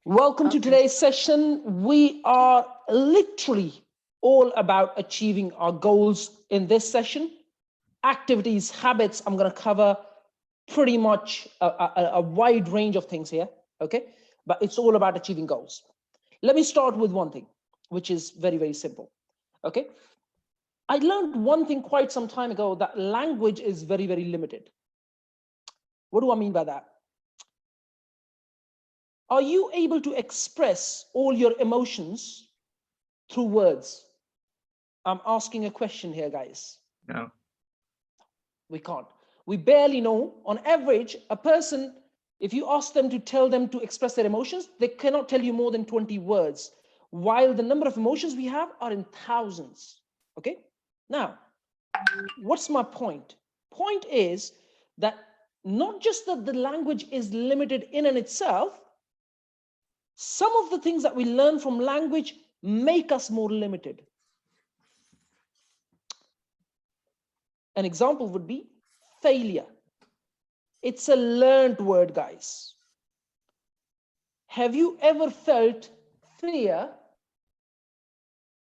Welcome to today's session. We are literally all about achieving our goals in this session. Activities, habits, I'm going to cover pretty much a wide range of things here, okay? But it's all about achieving goals. Let me start with one thing, which is very, very simple, okay? I learned one thing quite some time ago, that language is very, very limited. What do I mean by that? Are you able to express all your emotions through words? I'm asking a question here, guys. No. We can't. We barely know. On average, a person, if you ask them to express their emotions, they cannot tell you more than 20 words, while the number of emotions we have are in thousands. Okay? Now, what's my point? Point is that not just that the language is limited in and itself, some of the things that we learn from language make us more limited. An example would be failure. It's a learned word, guys. Have you ever felt fear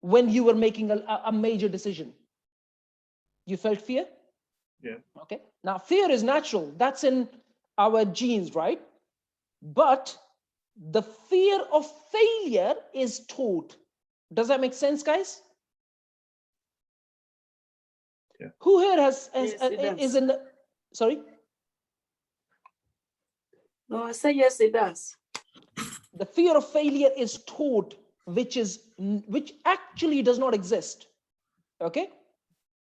when you were making a major decision? You felt fear? Yeah. Okay. Now, fear is natural. That's in our genes, right? But the fear of failure is taught. Does that make sense, guys? Yeah. Who here is in the, sorry? No, I say yes, it does. The fear of failure is taught, which actually does not exist. Okay?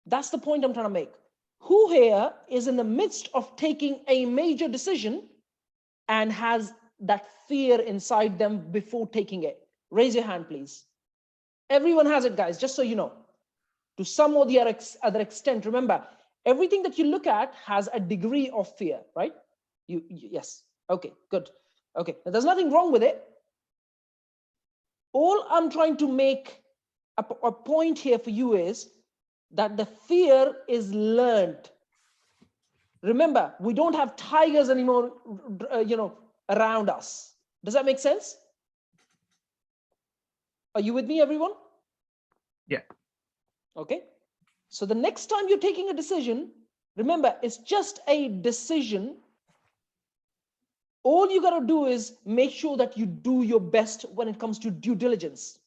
That's the point I'm trying to make. Who here is in the midst of taking a major decision and has that fear inside them before taking it? Raise your hand, please. Everyone has it, guys, just so you know. To some or the other extent, remember, everything that you look at has a degree of fear, right? Yes. Okay, good. Okay, now there's nothing wrong with it. All I'm trying to make a point here for you is that the fear is learned. Remember, we don't have tigers anymore, around us. Does that make sense? Are you with me, everyone? Yeah. Okay. So the next time you're taking a decision, remember, it's just a decision. All you got to do is make sure that you do your best when it comes to due diligence.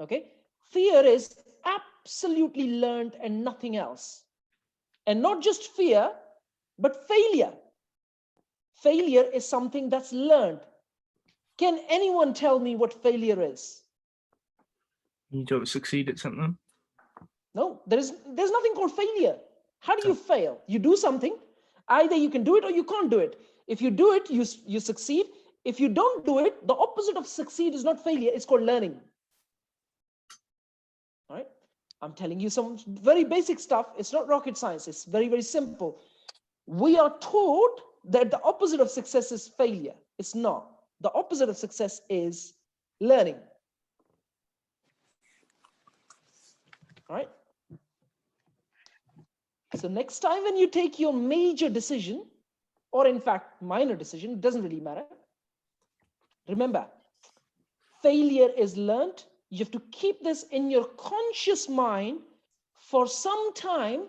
Okay. Fear is absolutely learned and nothing else. And not just fear, but failure. Failure is something that's learned. Can anyone tell me what failure is? You don't succeed at something? No, there's nothing called failure. How do you fail? You do something. Either you can do it or you can't do it. If you do it, you succeed. If you don't do it, the opposite of succeed is not failure, it's called learning. All right? I'm telling you some very basic stuff. It's not rocket science. It's very, very simple. We are taught that the opposite of success is failure. It's not. The opposite of success is learning. All right? So next time when you take your major decision, or in fact, minor decision, it doesn't really matter. Remember, failure is learned. You have to keep this in your conscious mind for some time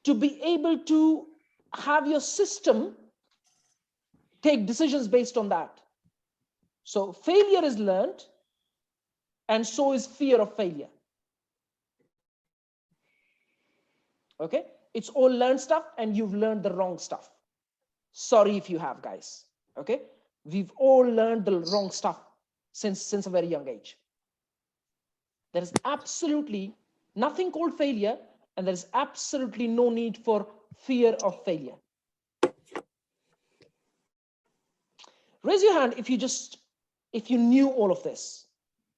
to be able to have your system take decisions based on that. So failure is learned, and so is fear of failure. Okay? It's all learned stuff, and you've learned the wrong stuff. Sorry if you have, guys. Okay? We've all learned the wrong stuff since a very young age. There is absolutely nothing called failure, and there is absolutely no need for fear of failure. Raise your hand if you knew all of this.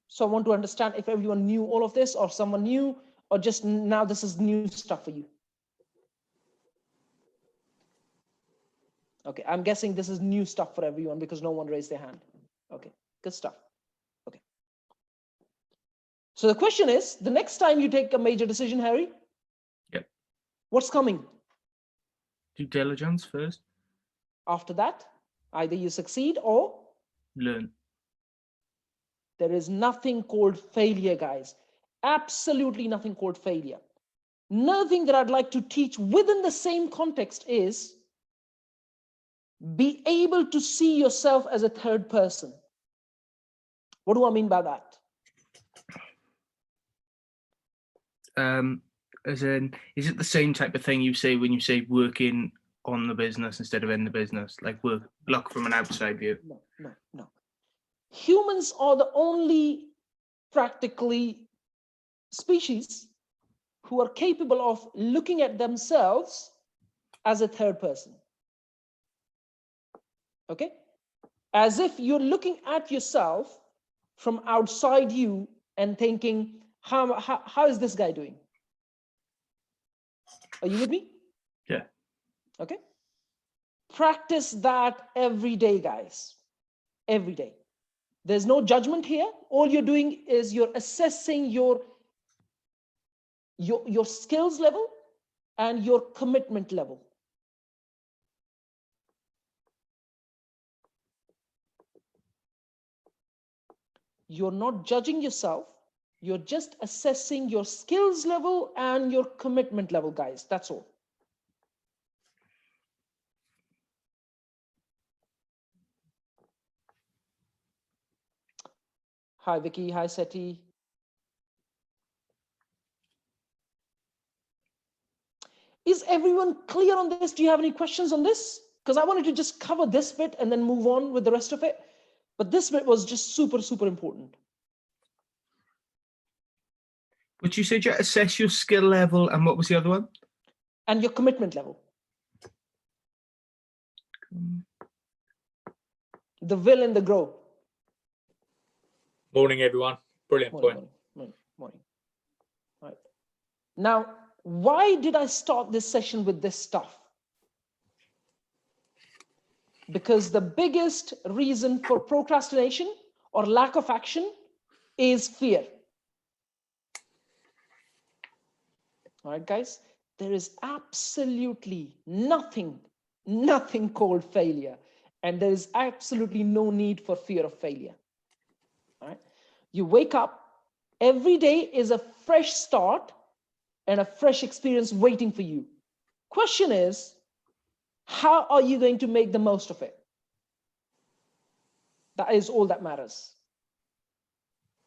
So I want to understand if everyone knew all of this, or someone new, or just now this is new stuff for you. Okay, I'm guessing this is new stuff for everyone because no one raised their hand. Okay, good stuff. Okay. So the question is, the next time you take a major decision, Harry, Yep. What's coming? Due diligence first. After that, either you succeed or Learn. there is nothing called failure, guys. Absolutely nothing called failure. Another thing that I'd like to teach within the same context is be able to see yourself as a third person. What do I mean by that? As in, is it the same type of thing you say when you say working on the business instead of in the business? Like look from an outside view. No. Humans are the only practically species who are capable of looking at themselves as a third person. Okay? As if you're looking at yourself from outside you and thinking, how is this guy doing? Are you with me? Yeah. Okay. Practice that every day, guys. Every day. There's no judgment here. All you're doing is you're assessing your skills level and your commitment level. You're not judging yourself. You're just assessing your skills level and your commitment level, guys. That's all. Hi, Vicky. Hi, Seti. Is everyone clear on this? Do you have any questions on this? Because I wanted to just cover this bit and then move on with the rest of it. But this bit was just super, super important. But you said you assess your skill level, and what was the other one? And your commitment level. The will and the grow. Morning, everyone. Brilliant point. Morning. Right. Now, why did I start this session with this stuff? Because the biggest reason for procrastination or lack of action is fear. All right, guys, there is absolutely nothing called failure. And there is absolutely no need for fear of failure. All right. You wake up, every day is a fresh start and a fresh experience waiting for you. Question is, how are you going to make the most of it? That is all that matters.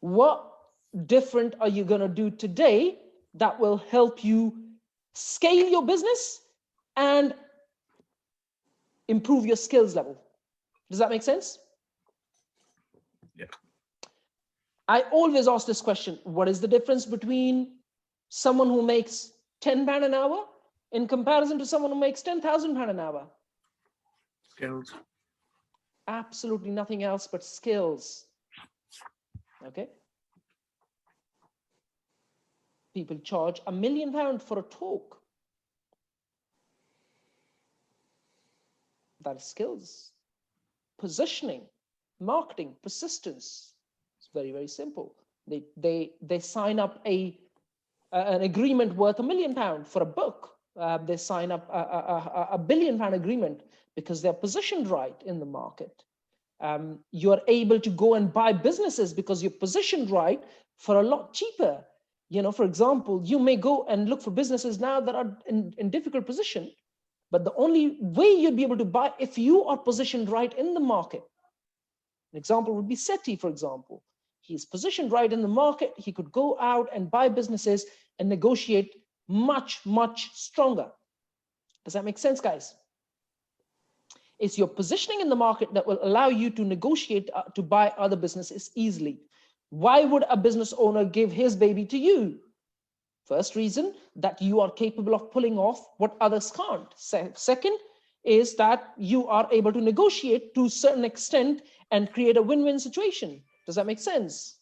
What different are you going to do today that will help you scale your business and improve your skills level? Does that make sense? Yeah. I always ask this question: what is the difference between someone who makes £10 an hour in comparison to someone who makes £10,000 an hour? Skills. Absolutely nothing else but skills. Okay. People charge £1 million for a talk. That is skills. Positioning, marketing, persistence. It's very, very simple. They sign up an agreement worth £1 million for a book. They sign up a £1 billion agreement because they're positioned right in the market. You're able to go and buy businesses because you're positioned right for a lot cheaper. You know, for example, you may go and look for businesses now that are in difficult position, but the only way you'd be able to buy if you are positioned right in the market. An example would be Seti, for example. He's positioned right in the market. He could go out and buy businesses and negotiate much, much stronger. Does that make sense, guys? It's your positioning in the market that will allow you to negotiate to buy other businesses easily. Why would a business owner give his baby to you? First reason, that you are capable of pulling off what others can't. Second is that you are able to negotiate to a certain extent and create a win-win situation. Does that make sense?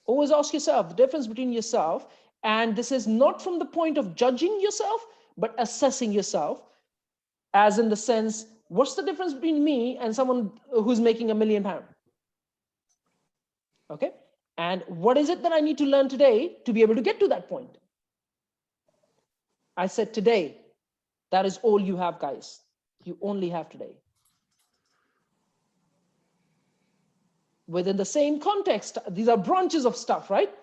Always ask yourself the difference between yourself, and this is not from the point of judging yourself, but assessing yourself, as in the sense, what's the difference between me and someone who's making £1 million? Okay. And what is it that I need to learn today to be able to get to that point? I said today. That is all you have, guys. You only have today. Within the same context, these are branches of stuff, right?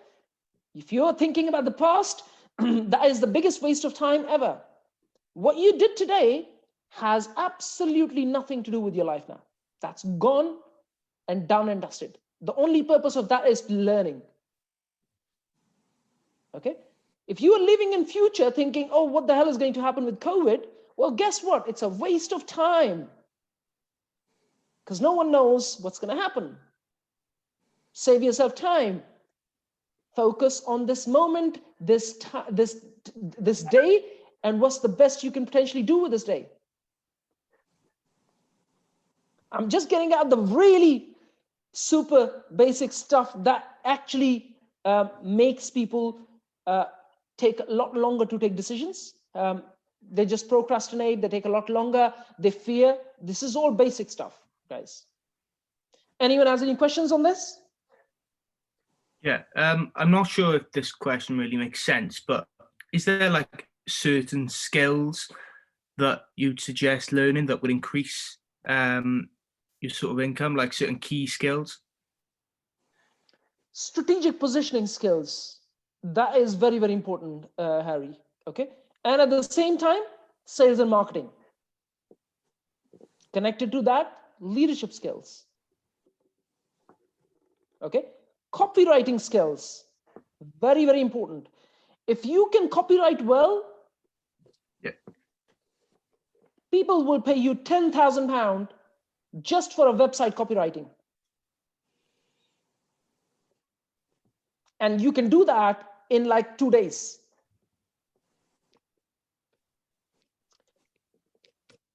If you're thinking about the past, that is the biggest waste of time ever. What you did today has absolutely nothing to do with your life now. That's gone and done and dusted. The only purpose of that is learning. Okay? If you are living in future thinking, oh, what the hell is going to happen with COVID? Well, guess what? It's a waste of time. Because no one knows what's going to happen. Save yourself time. Focus on this moment, this day, and what's the best you can potentially do with this day. I'm just getting out the really super basic stuff that actually makes people take a lot longer to take decisions. They just procrastinate, they take a lot longer, they fear. This is all basic stuff, guys. Anyone has any questions on this? Yeah, I'm not sure if this question really makes sense, but is there like certain skills that you'd suggest learning that would increase your sort of income, like certain key skills? Strategic positioning skills. That is very, very important, Harry. Okay. And at the same time, sales and marketing. Connected to that, leadership skills. Okay. Copywriting skills. Very, very important. If you can copyright well, yeah, people will pay you £10,000 just for a website copywriting. And you can do that in like 2 days.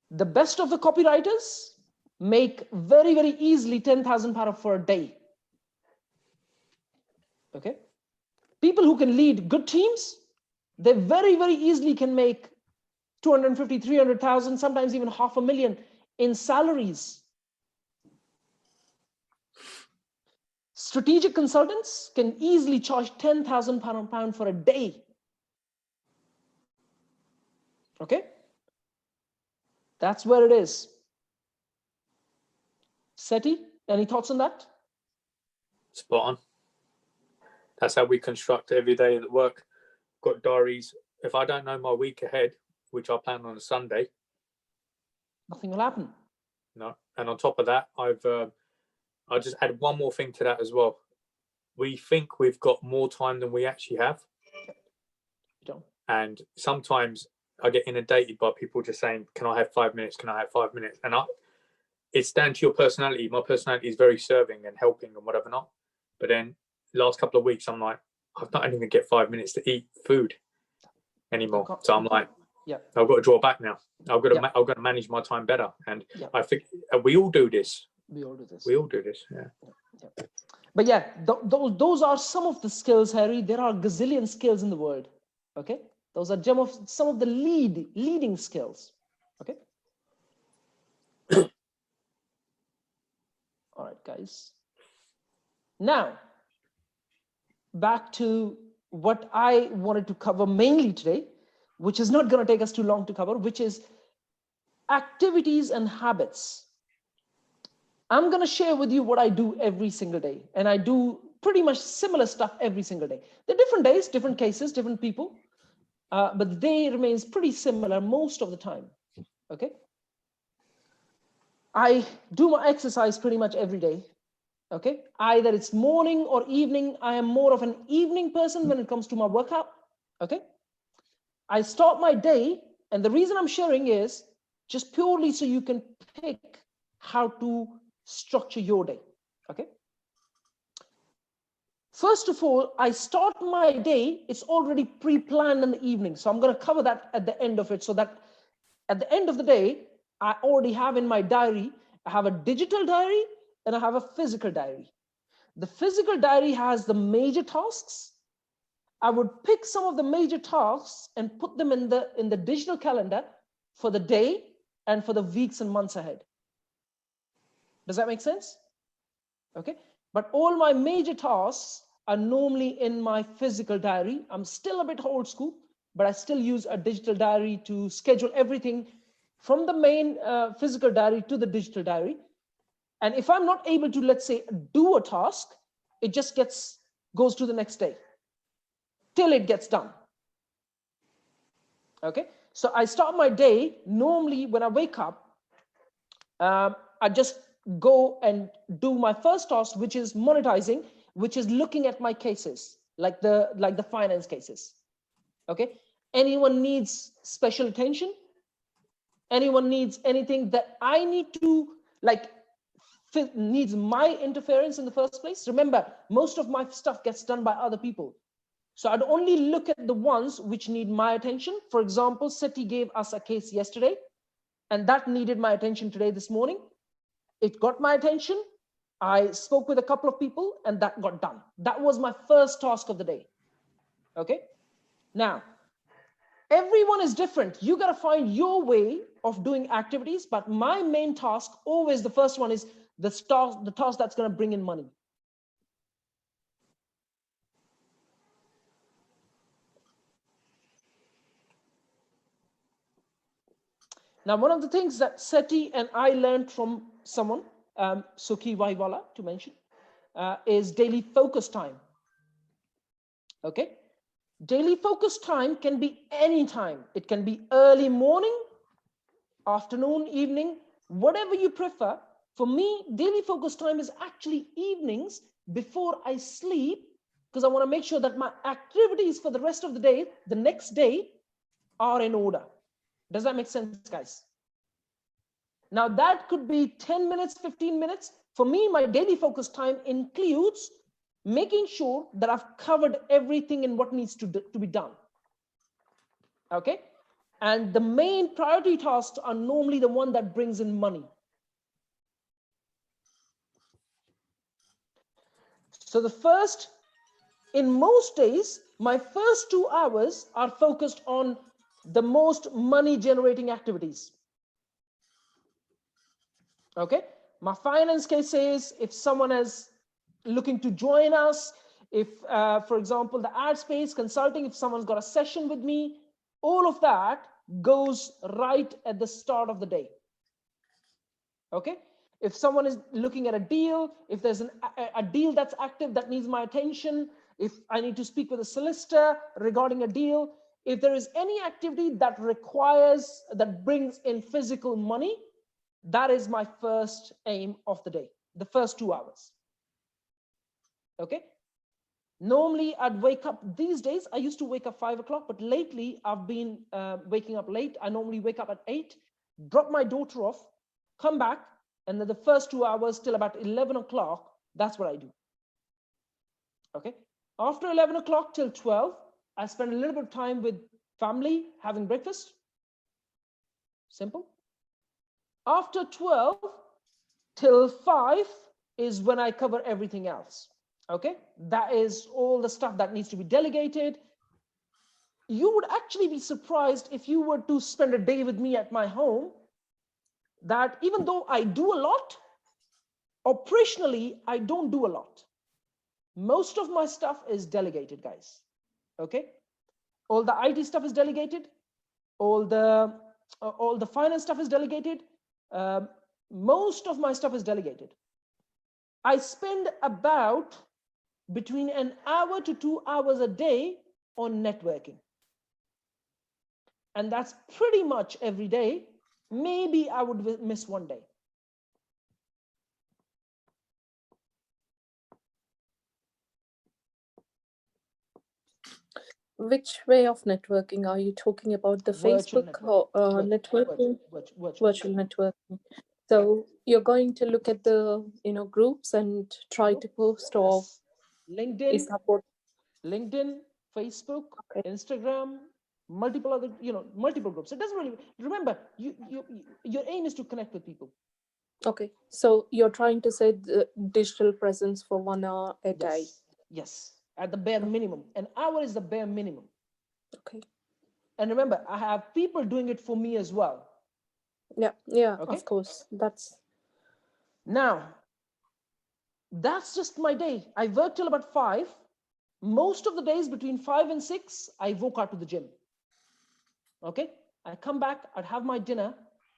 The best of the copywriters make very, very easily £10,000 for a day. Okay. People who can lead good teams, they very, very easily can make 250, 300,000, sometimes even $500,000 in salaries. Strategic consultants can easily charge £10,000 for a day. Okay. That's where it is. Seti, any thoughts on that? Spot on. That's how we construct every day at work. Got diaries. If I don't know my week ahead, which I plan on a Sunday, nothing will happen. No. And on top of that, I just add one more thing to that as well. We think we've got more time than we actually have. You don't. And sometimes I get inundated by people just saying, can I have 5 minutes? Can I have 5 minutes? And it's down to your personality. My personality is very serving and helping and whatever not. But then last couple of weeks, I'm like, I've not even get 5 minutes to eat food anymore. So I'm like, yeah, I've got to draw back now. I've got to manage my time better. And I think we all do this. We all do this. We all do this. Yeah. But yeah, those are some of the skills, Harry. There are gazillion skills in the world. Okay, those are some of the leading skills. Okay. All right, guys. Now, back to what I wanted to cover mainly today, which is not going to take us too long to cover, which is activities and habits. I'm going to share with you what I do every single day. And I do pretty much similar stuff every single day. They're different days, different cases, different people, but they remains pretty similar most of the time. Okay. I do my exercise pretty much every day. Okay. Either it's morning or evening. I am more of an evening person when it comes to my workout. Okay. I start my day, and the reason I'm sharing is just purely so you can pick how to structure your day. Okay. First of all, I start my day, it's already pre-planned in the evening. So I'm going to cover that at the end of it, so that at the end of the day, I already have in my diary, I have a digital diary and I have a physical diary. The physical diary has the major tasks. I would pick some of the major tasks and put them in the digital calendar for the day and for the weeks and months ahead. Does that make sense? Okay. But all my major tasks are normally in my physical diary. I'm still a bit old school, but I still use a digital diary to schedule everything from the main physical diary to the digital diary. And if I'm not able to, let's say, do a task, it just goes to the next day till it gets done. Okay, so I start my day normally when I wake up. I just go and do my first task, which is monetizing, which is looking at my cases, like the finance cases. Okay, anyone needs special attention? Anyone needs anything that I need to needs my interference in the first place? Remember, most of my stuff gets done by other people. So I'd only look at the ones which need my attention. For example, SETI gave us a case yesterday, and that needed my attention today, this morning. It got my attention. I spoke with a couple of people, and that got done. That was my first task of the day. Okay. Now, everyone is different. You got to find your way of doing activities. But my main task, always the first one, is the task that's going to bring in money. Now, one of the things that SETI and I learned from someone, Sukhi Wahiwala to mention, is daily focus time. Okay. Daily focus time can be any time. It can be early morning, afternoon, evening, whatever you prefer. For me, daily focus time is actually evenings before I sleep, because I want to make sure that my activities for the rest of the day, the next day, are in order. Does that make sense, guys? Now, that could be 10 minutes, 15 minutes. For me, my daily focus time includes making sure that I've covered everything in what needs to be done. Okay? And the main priority tasks are normally the one that brings in money. So in most days, my first 2 hours are focused on the most money generating activities. Okay, my finance case is if someone is looking to join us, if for example the ad space consulting, if someone's got a session with me, all of that goes right at the start of the day. Okay, if someone is looking at a deal, if there's a deal that's active that needs my attention, if I need to speak with a solicitor regarding a deal, if there is any activity that brings in physical money, that is my first aim of the day, the first 2 hours. Okay. Normally I'd wake up, these days I used to wake up 5 o'clock, but lately I've been waking up late. I normally wake up at 8, drop my daughter off, come back, and then the first 2 hours till about 11 o'clock, that's what I do. Okay. After 11 o'clock till 12, I spend a little bit of time with family, having breakfast. Simple. After 12 till 5 is when I cover everything else. Okay, that is all the stuff that needs to be delegated. You would actually be surprised if you were to spend a day with me at my home, that even though I do a lot, operationally, I don't do a lot. Most of my stuff is delegated, guys. Okay, all the IT stuff is delegated. All the finance stuff is delegated. Most of my stuff is delegated. I spend about between an hour to 2 hours a day on networking. And that's pretty much every day. Maybe I would miss one day. Which way of networking are you talking about? The Virtual Facebook or networking? Virtual networking. So you're going to look at the groups and try to post, or Yes. LinkedIn, is that what? LinkedIn, Facebook, Okay. Instagram, multiple other, multiple groups. It doesn't really, remember, your aim is to connect with people. Okay, so you're trying to say the digital presence for 1 hour a day. Yes, at the bare minimum. An hour is the bare minimum. Okay. And remember, I have people doing it for me as well. Yeah, Okay? of course. Now, that's just my day. I work till about 5. Most of the days between 5 and 6, I walk out to the gym. Okay, I come back, I'd have my dinner,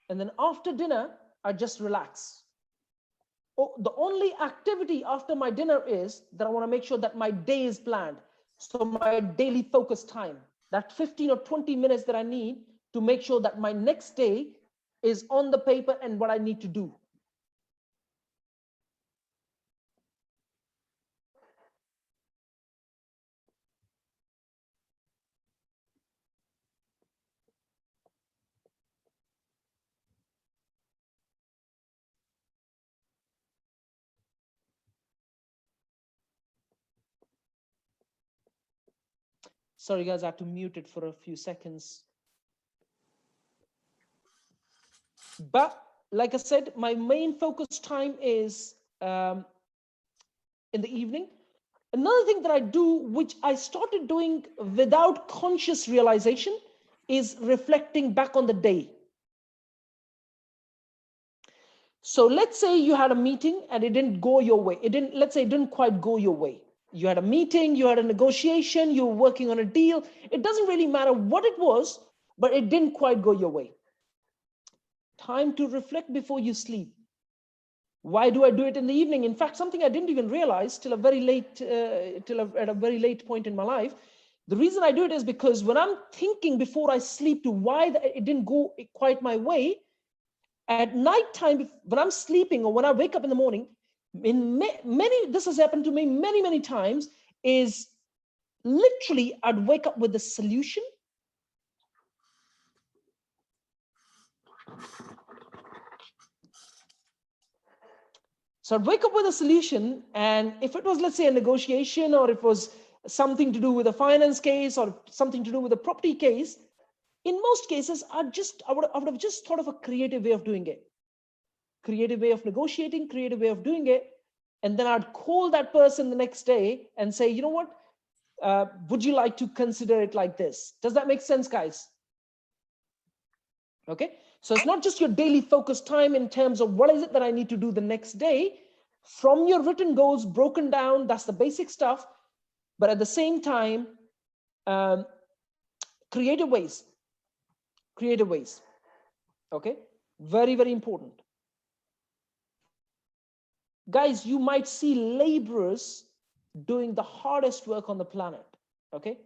and then after dinner, I just relax. Oh, the only activity after my dinner is that I want to make sure that my day is planned. So my daily focus time, that 15 or 20 minutes that I need to make sure that my next day is on the paper and what I need to do. Sorry, guys, I have to mute it for a few seconds. But like I said, my main focus time is in the evening. Another thing that I do, which I started doing without conscious realization, is reflecting back on the day. So let's say you had a meeting and it didn't go your way. Let's say it didn't quite go your way. You had a meeting, you had a negotiation, you were working on a deal. It doesn't really matter what it was, but it didn't quite go your way. Time to reflect before you sleep. Why do I do it in the evening? In fact, something I didn't even realize till at a very late point in my life. The reason I do it is because when I'm thinking before I sleep to why it didn't go quite my way, at nighttime, when I'm sleeping or when I wake up in the morning, this has happened to me many times, is literally I'd wake up with the solution. So I'd wake up with a solution, and if it was, let's say, a negotiation, or if it was something to do with a finance case or something to do with a property case, in most cases, I would have just thought of a creative way of doing it. Creative way of negotiating, creative way of doing it. And then I'd call that person the next day and say, you know what, would you like to consider it like this? Does that make sense, guys? Okay, so it's not just your daily focus time in terms of what is it that I need to do the next day from your written goals broken down. That's the basic stuff. But at the same time, creative ways. Okay, very important. Guys, you might see laborers doing the hardest work on the planet. Okay,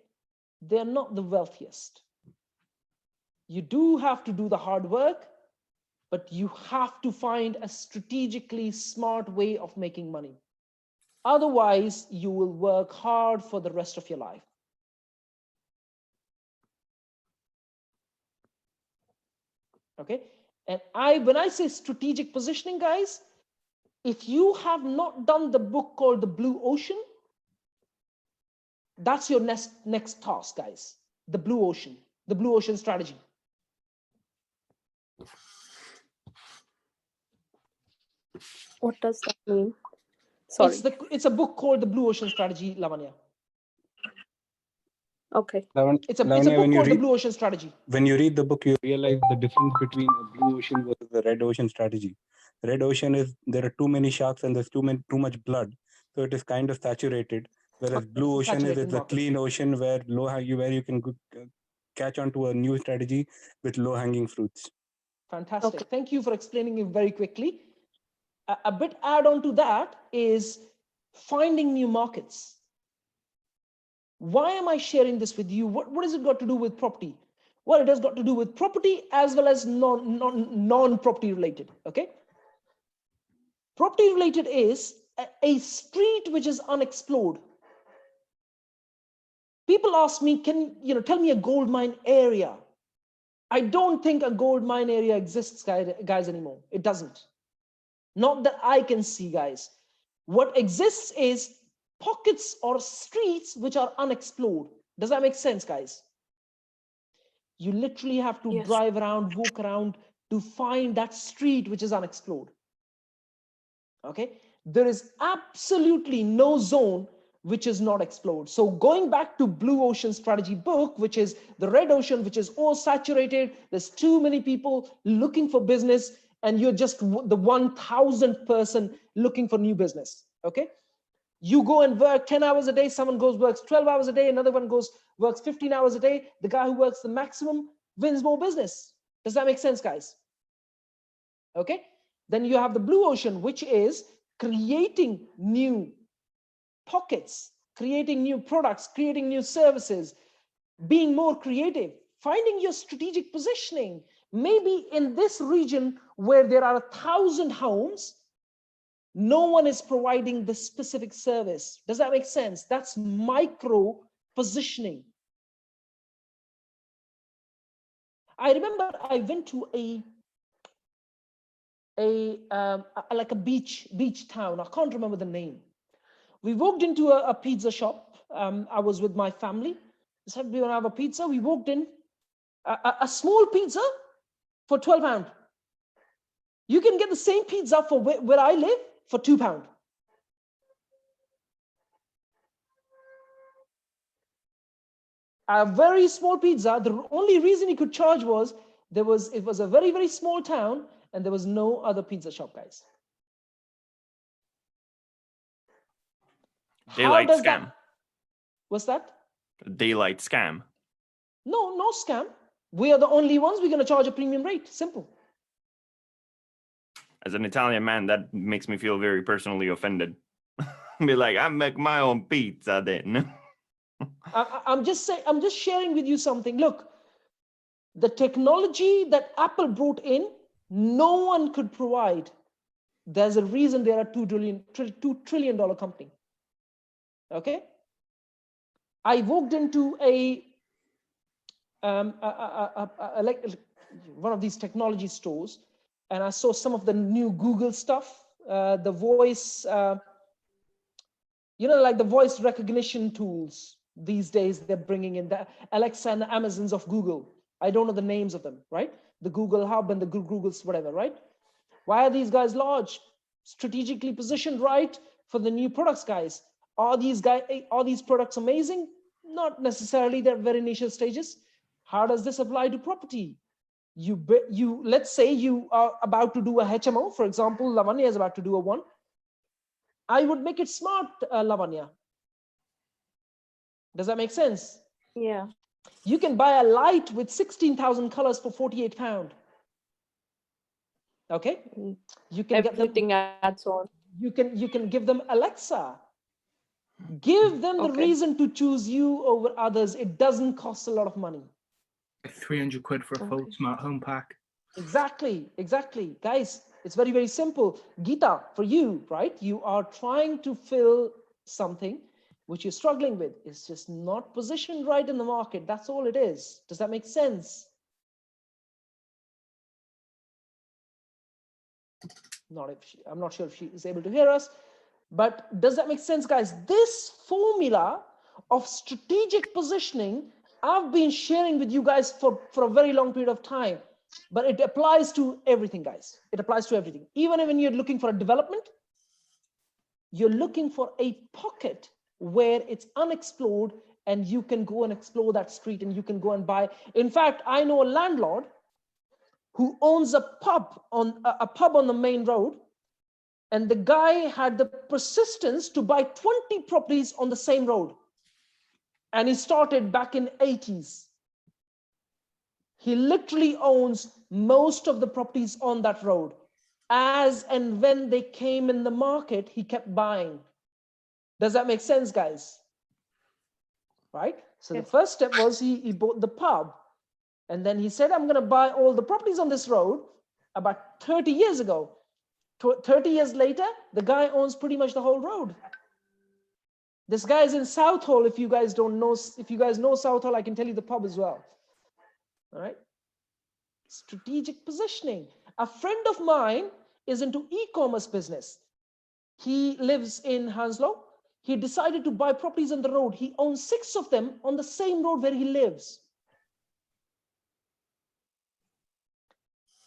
they're not the wealthiest. You do have to do the hard work, but you have to find a strategically smart way of making money. Otherwise, you will work hard for the rest of your life. Okay, and when I say strategic positioning, guys, if you have not done the book called The Blue Ocean, that's your next task, guys. The Blue Ocean strategy. What does that mean? Sorry. It's a book called The Blue Ocean Strategy, Lavanya. Okay. It's a book called The Blue Ocean Strategy. When you read the book, you realize the difference between a blue ocean versus the red ocean strategy. Red ocean is there are too many sharks and there's too much blood, so it is kind of saturated. Whereas blue ocean is a clean ocean where you can catch on to a new strategy with low-hanging fruits. Fantastic. Okay. Thank you for explaining it very quickly. A bit add on to that is finding new markets. Why am I sharing this with you? What has it got to do with property? Well, it has got to do with property as well as non-property related. Okay. Property related is a street which is unexplored. People ask me, tell me a gold mine area. I don't think a gold mine area exists, guys, anymore. It doesn't. Not that I can see, guys. What exists is pockets or streets which are unexplored. Does that make sense, guys? You literally have to drive around, walk around to find that street which is unexplored. Okay? There is absolutely no zone which is not explored. So going back to Blue Ocean Strategy book, which is the red ocean, which is all saturated. There's too many people looking for business, and you're just the 1,000th person looking for new business. Okay. You go and work 10 hours a day. Someone works 12 hours a day. Another one works 15 hours a day. The guy who works the maximum wins more business. Does that make sense, guys? Okay. Then you have the blue ocean, which is creating new pockets, creating new products, creating new services, being more creative, finding your strategic positioning. Maybe in this region where there are 1,000 homes, no one is providing this specific service. Does that make sense? That's micro positioning. I remember I went to like a beach town. I can't remember the name. We walked into a pizza shop. I was with my family. I said, we want to have a pizza. We walked in, a small pizza for £12. You can get the same pizza for where I live for £2. A very small pizza. The only reason he could charge was it was a very, very small town and there was no other pizza shop, guys. Daylight How does scam. that? What's that? Daylight scam. No scam. We are the only ones. We're going to charge a premium rate. Simple. As an Italian man, that makes me feel very personally offended. Be like, I make my own pizza then. I'm just saying, I'm just sharing with you something. Look, the technology that Apple brought in, no one could provide. There's a reason they are a $2 trillion company. Okay. I walked into like one of these technology stores, and I saw some of the new Google stuff, the voice, like the voice recognition tools. These days, they're bringing in the Alexa and the Amazons of Google. I don't know the names of them, right? The Google Hub and the Google's whatever, right? Why are these guys large? Strategically positioned, right? For the new products, guys. Are these products amazing? Not necessarily. They're very initial stages. How does this apply to property? Let's say you are about to do a HMO. For example, Lavanya is about to do a one. I would make it smart, Lavanya. Does that make sense? Yeah. You can buy a light with 16,000 colors for £48. Okay. You can Everything get them, adds on. you can give them Alexa. Give them the reason to choose you over others. It doesn't cost a lot of money. 300 quid for a full smart home pack. Exactly. Guys, it's very, very simple. Geeta, for you, right? You are trying to fill something which you're struggling with. It's just not positioned right in the market. That's all it is. Does that make sense? I'm not sure if she is able to hear us, but does that make sense, guys? This formula of strategic positioning, I've been sharing with you guys for a very long period of time, but it applies to everything, guys. It applies to everything. Even when you're looking for a development, you're looking for a pocket where it's unexplored and you can go and explore that street and you can go and buy. In fact, I know a landlord who owns a pub on the main road, and the guy had the persistence to buy 20 properties on the same road, and he started back in 80s. He literally owns most of the properties on that road. As and when they came in the market, he kept buying. Does that make sense, guys? Right? So the first step was he bought the pub. And then he said, I'm going to buy all the properties on this road about 30 years ago. 30 years later, the guy owns pretty much the whole road. This guy is in Southall. If you guys know Southall, I can tell you the pub as well. All right. Strategic positioning. A friend of mine is into e-commerce business. He lives in Hounslow. He decided to buy properties on the road. He owns 6 of them on the same road where he lives.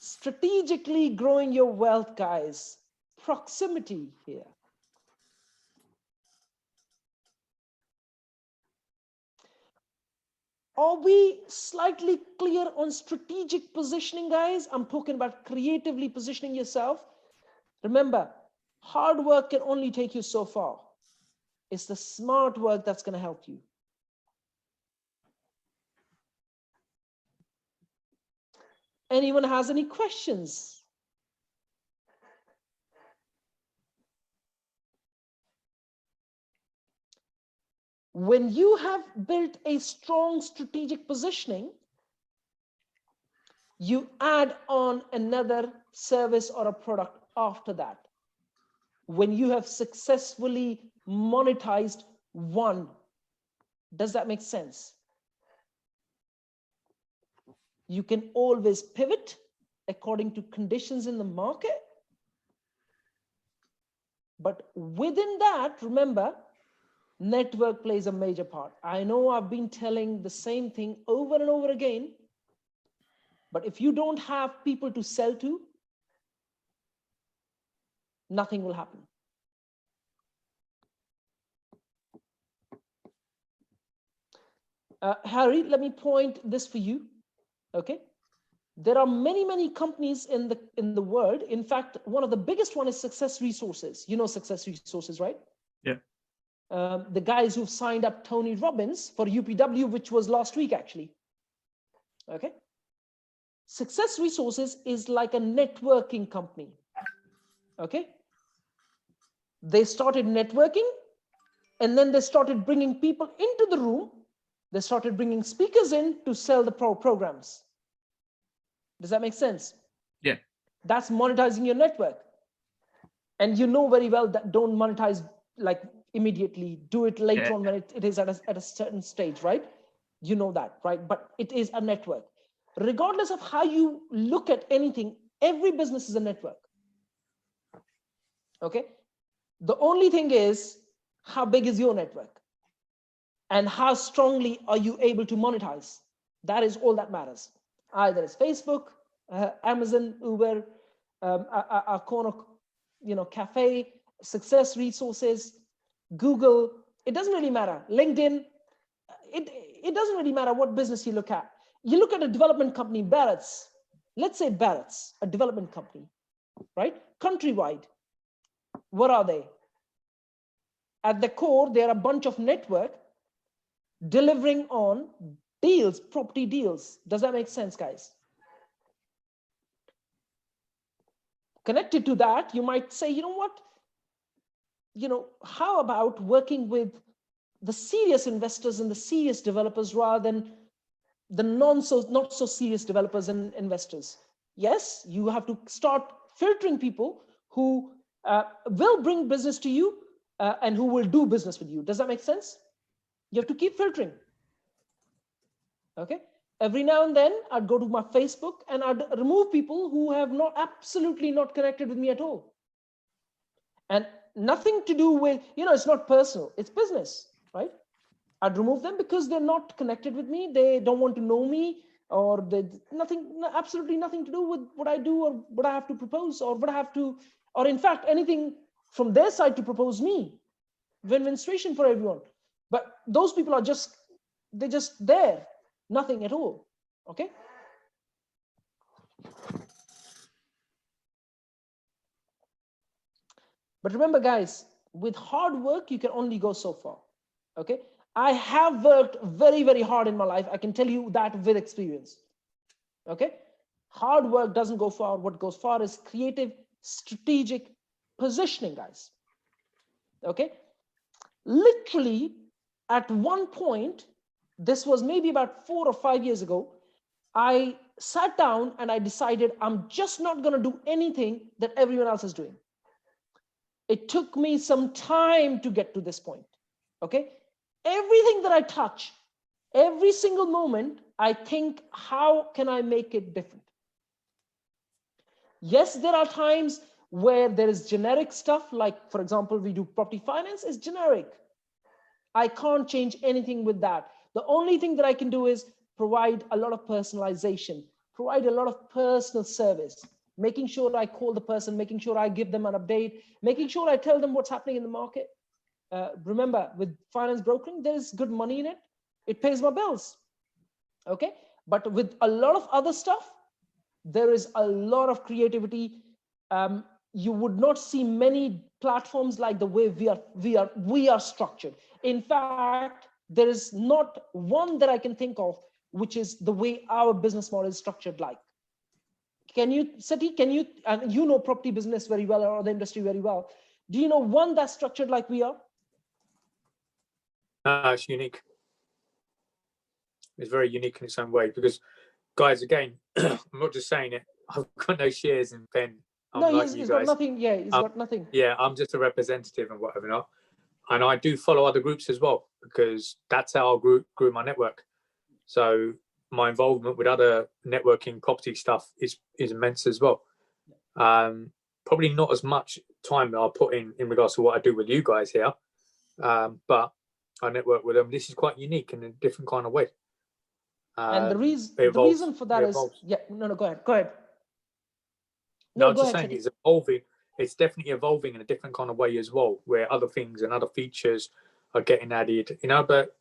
Strategically growing your wealth, guys. Proximity here. Are we slightly clear on strategic positioning, guys? I'm talking about creatively positioning yourself. Remember, hard work can only take you so far. It's the smart work that's going to help you. Anyone has any questions? When you have built a strong strategic positioning, you add on another service or a product after that. When you have successfully monetized one, does that make sense? You can always pivot according to conditions in the market. But within that, remember, network plays a major part. I know I've been telling the same thing over and over again, but if you don't have people to sell to, nothing will happen. Harry, let me point this for you. Okay, there are many companies in the world. In fact, one of the biggest one is Success Resources. You know Success Resources, right? Yeah. The guys who've signed up Tony Robbins for UPW, which was last week actually. Okay. Success Resources is like a networking company. Okay. They started networking, and then they started bringing people into the room. They started bringing speakers in to sell the programs. Does that make sense? Yeah. That's monetizing your network. And you know very well that don't monetize like immediately. Do it later on when it is at a certain stage, right? You know that, right? But it is a network. Regardless of how you look at anything, every business is a network. Okay? The only thing is, how big is your network? And how strongly are you able to monetize? That is all that matters. Either it's Facebook, Amazon, Uber, a corner, cafe, Success Resources, Google. It doesn't really matter. LinkedIn. It doesn't really matter what business you look at. You look at a development company, Barrett's. Let's say Barrett's, a development company, right? Countrywide. What are they? At the core, they're a bunch of network delivering on deals, property deals. Does that make sense, guys? Connected to that, you might say, you know what? How about working with the serious investors and the serious developers rather than the not so serious developers and investors? Yes, you have to start filtering people who will bring business to you and who will do business with you. Does that make sense? You have to keep filtering. Okay. Every now and then I'd go to my Facebook and I'd remove people who have absolutely not connected with me at all. And nothing to do with, it's not personal, it's business, right? I'd remove them because they're not connected with me. They don't want to know me, or absolutely nothing to do with what I do or what I have to propose or what I have to, or in fact, anything from their side to propose me. Win-win situation for everyone. But those people are they're just there. Nothing at all. Okay. But remember, guys, with hard work, you can only go so far. Okay. I have worked very, very hard in my life. I can tell you that with experience. Okay. Hard work doesn't go far. What goes far is creative, strategic positioning, guys. Okay. Literally, at one point, this was maybe about 4 or 5 years ago, I sat down and I decided I'm just not going to do anything that everyone else is doing. It took me some time to get to this point. Okay. Everything that I touch, every single moment, I think, how can I make it different? Yes, there are times where there is generic stuff, like, for example, we do property finance, is generic. I can't change anything with that. The only thing that I can do is provide a lot of personalization, provide a lot of personal service, making sure I call the person, making sure I give them an update, making sure I tell them what's happening in the market. Remember, with finance brokering, there's good money in it. It pays my bills. Okay. But with a lot of other stuff, there is a lot of creativity. You would not see many platforms like the way we are structured. In fact, there is not one that I can think of which is the way our business model is structured like. Can you, Sati, can you, and you know property business very well, or the industry very well. Do you know one that's structured like we are? It's unique. It's very unique in its own way, because guys, again, I'm not just saying it. I've got no shares in Penn. No, he's got nothing. Yeah, he's got nothing. Yeah, I'm just a representative and whatever not. And I do follow other groups as well, because that's how I grew my network. So my involvement with other networking property stuff is immense as well. Probably not as much time that I'll put in regards to what I do with you guys here, but I network with them. This is quite unique in a different kind of way. And the reason for that is, yeah, no, go ahead. No, I'm just saying it's evolving. It's definitely evolving in a different kind of way as well, where other things and other features are getting added, but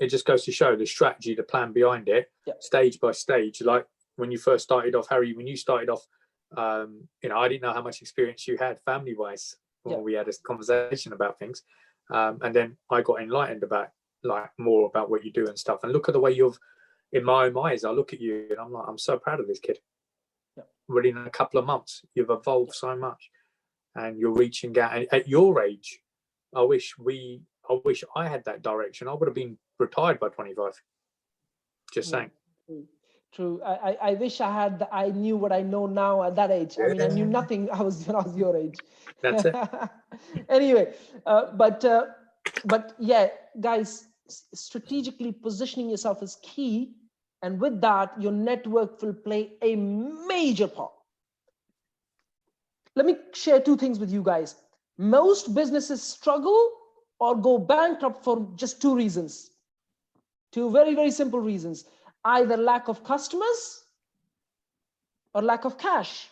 it just goes to show the strategy, the plan behind it, stage by stage. Like when you first started off, Harry, when you started off, I didn't know how much experience you had family-wise when we had this conversation about things. And then I got enlightened about more about what you do and stuff. And look at the way in my own eyes, I look at you and I'm like, I'm so proud of this kid. Within a couple of months, you've evolved so much, and you're reaching out. And at your age, I wish I had that direction. I would have been retired by 25. Just saying. True. I wish I knew what I know now at that age. I mean, I knew nothing. When I was your age. That's it. Anyway, but yeah, guys, strategically positioning yourself is key. And with that, your network will play a major part. Let me share two things with you guys. Most businesses struggle or go bankrupt for just two reasons. Two very, very simple reasons. Either lack of customers or lack of cash.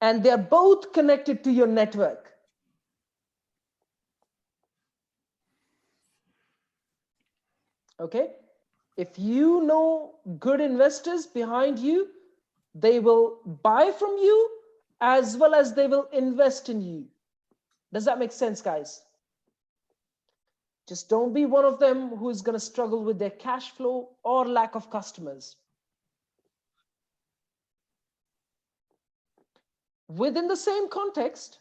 And they're both connected to your network. Okay? If you know good investors behind you, they will buy from you as well as they will invest in you. Does that make sense, guys? Just don't be one of them who is going to struggle with their cash flow or lack of customers. Within the same context,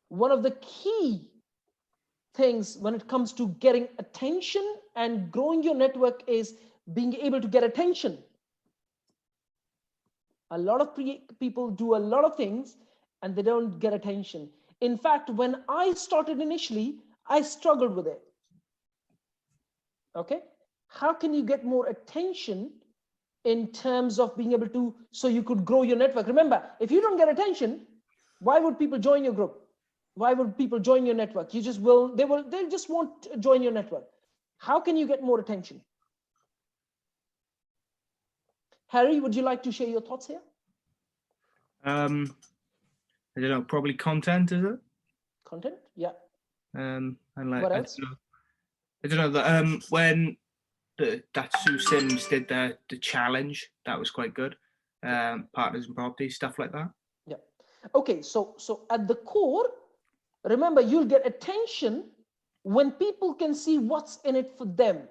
one of the key things when it comes to getting attention and growing your network is being able to get attention. A lot of people do a lot of things and they don't get attention. In fact, when I started initially, I struggled with it. Okay? How can you get more attention in terms of being able to, so you could grow your network? Remember, if you don't get attention, why would people join your group? Why would people join your network? They just won't join your network. How can you get more attention? Harry, would you like to share your thoughts here? I don't know, probably content, is it? Content, yeah. And like, what else? I don't know, when that Sue Sims did the challenge, that was quite good. Partners in property, stuff like that. Yeah. Okay, so at the core, remember, you'll get attention when people can see what's in it for them.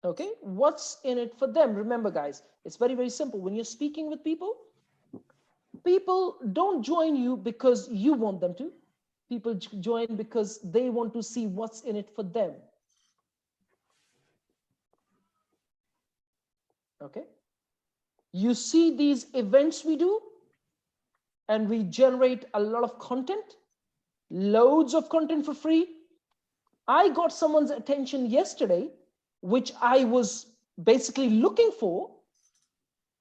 Okay, what's in it for them? Remember, guys, it's very, very simple. When you're speaking with people, people don't join you because you want them to. People join because they want to see what's in it for them. Okay, you see these events we do, and we generate a lot of content, loads of content for free. I got someone's attention yesterday, which I was basically looking for,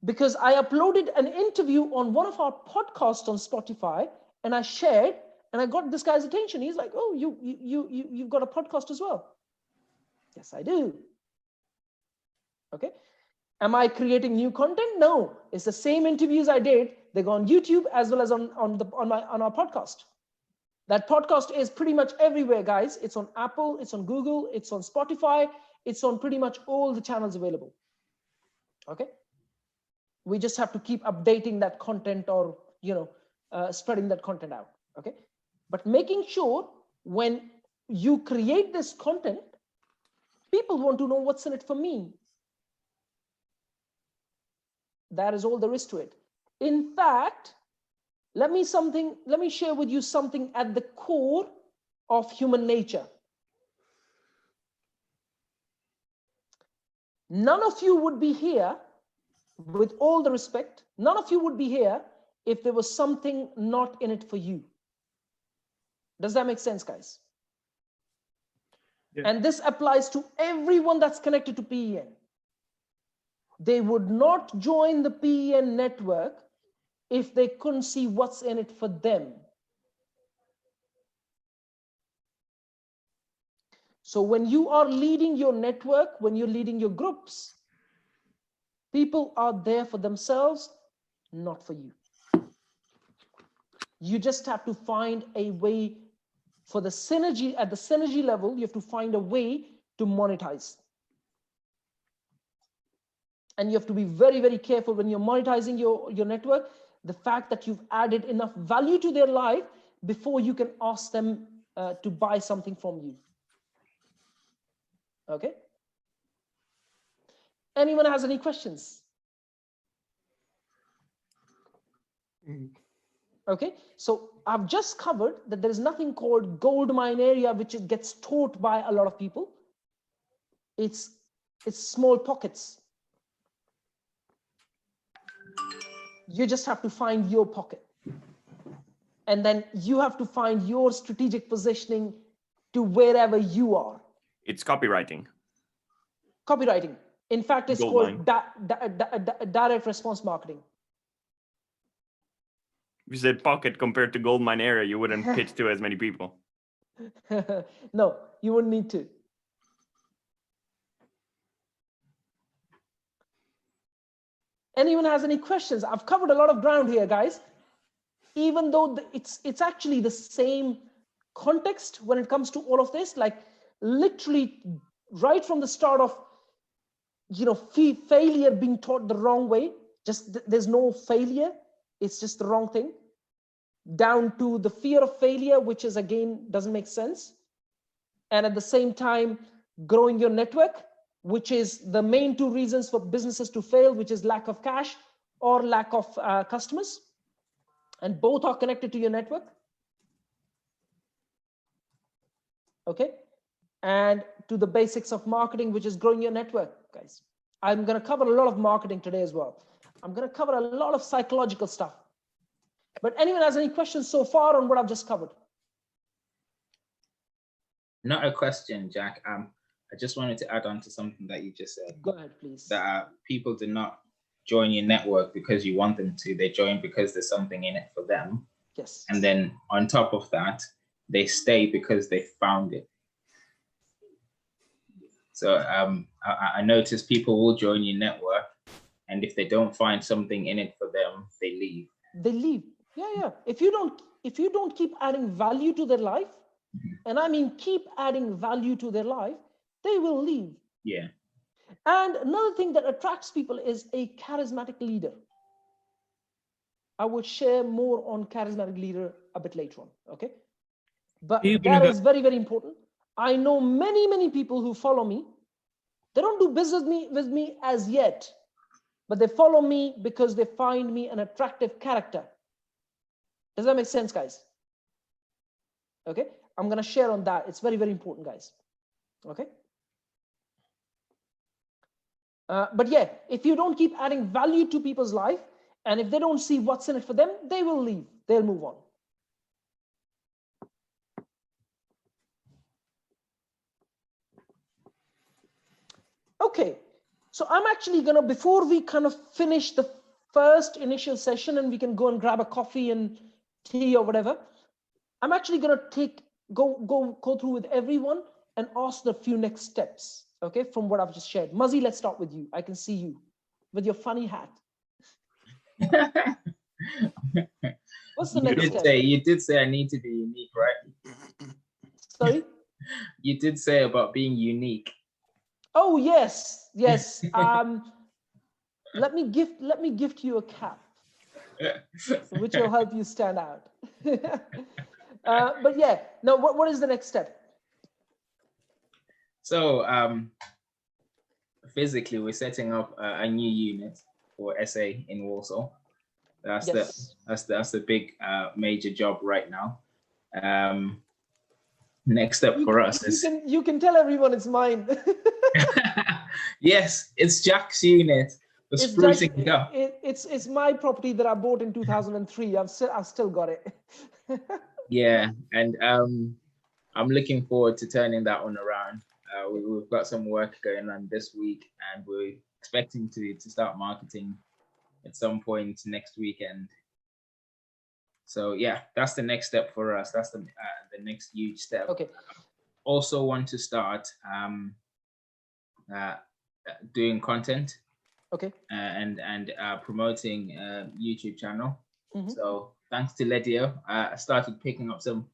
because I uploaded an interview on one of our podcasts on Spotify, and I shared, and I got this guy's attention. He's like, "Oh, you've got a podcast as well?" Yes, I do. Okay. Am I creating new content? No, it's the same interviews I did. They go on YouTube as well as on our podcast. That podcast is pretty much everywhere, guys. It's on Apple, it's on Google, it's on Spotify, it's on pretty much all the channels available. Okay. We just have to keep updating that content, or spreading that content out. Okay. But making sure when you create this content, people want to know what's in it for me. That is all there is to it. In fact, let me share with you something at the core of human nature. None of you would be here, with all the respect, none of you would be here if there was something not in it for you. Does that make sense, guys? Yeah. And this applies to everyone that's connected to PEN. They would not join the PEN network if they couldn't see what's in it for them. So when you are leading your network, when you're leading your groups, people are there for themselves, not for you. You just have to find a way for the synergy, at the synergy level, you have to find a way to monetize. And you have to be very, very careful when you're monetizing your network, the fact that you've added enough value to their life before you can ask them to buy something from you. Okay? Anyone has any questions? Okay, so I've just covered that there is nothing called gold mine area, which it gets taught by a lot of people. It's small pockets. You just have to find your pocket. And then you have to find your strategic positioning to wherever you are. It's copywriting. Copywriting. In fact, it's Gold called direct response marketing. If you said pocket compared to gold mine area, you wouldn't pitch to as many people. No, you wouldn't need to. Anyone has any questions? I've covered a lot of ground here, guys. Even though it's actually the same context when it comes to all of this, like literally right from the start of, you know, failure being taught the wrong way, just there's no failure, it's just the wrong thing, down to the fear of failure, which is again doesn't make sense, and at the same time growing your network, which is the main two reasons for businesses to fail, which is lack of cash or lack of customers, and both are connected to your network. Okay, and to the basics of marketing, which is growing your network, guys. I'm going to cover a lot of marketing today as well. I'm going to cover a lot of psychological stuff. But anyone has any questions so far on what I've just covered? Not a question, Jack. I just wanted to add on to something that you just said. Go ahead, please. That people do not join your network because you want them to. They join because there's something in it for them. Yes. And then on top of that, they stay because they found it. So I notice people will join your network, and if they don't find something in it for them, they leave. They leave. Yeah. If you don't keep adding value to their life, and I mean keep adding value to their life, they will leave. Yeah. And another thing that attracts people is a charismatic leader. I will share more on charismatic leader a bit later on. Okay. But that is very, very important. I know many people who follow me. They don't do business with me as yet, but they follow me because they find me an attractive character. Does that make sense, guys? Okay. I'm going to share on that. It's very, very important, guys. Okay. But yeah, if you don't keep adding value to people's life, and if they don't see what's in it for them, they will leave. They'll move on. Okay, so I'm actually gonna, before we kind of finish the first initial session and we can go and grab a coffee and tea or whatever, I'm actually gonna go through with everyone and ask the few next steps, okay, from what I've just shared. Muzzy, let's start with you. I can see you with your funny hat. What's the next step? You did say I need to be unique, right? Sorry? You did say about being unique. Oh yes. Let me gift you a cap, which will help you stand out. But yeah, now what is the next step? So physically, we're setting up a new unit. for SA in Warsaw. That's Yes. the big major job right now. Next step for us is You can tell everyone it's mine. yes, it's Jack's unit. The It's sprucing it up. it's my property that I bought in 2003. I've still got it. Yeah, and I'm looking forward to turning that one around. We've got some work going on this week, and we're expecting to start marketing at some point next weekend. So yeah, that's the next step for us. That's the next huge step. Okay. Also want to start doing content. Okay. And promoting YouTube channel. Mhm. So thanks to Ledio, I started picking up some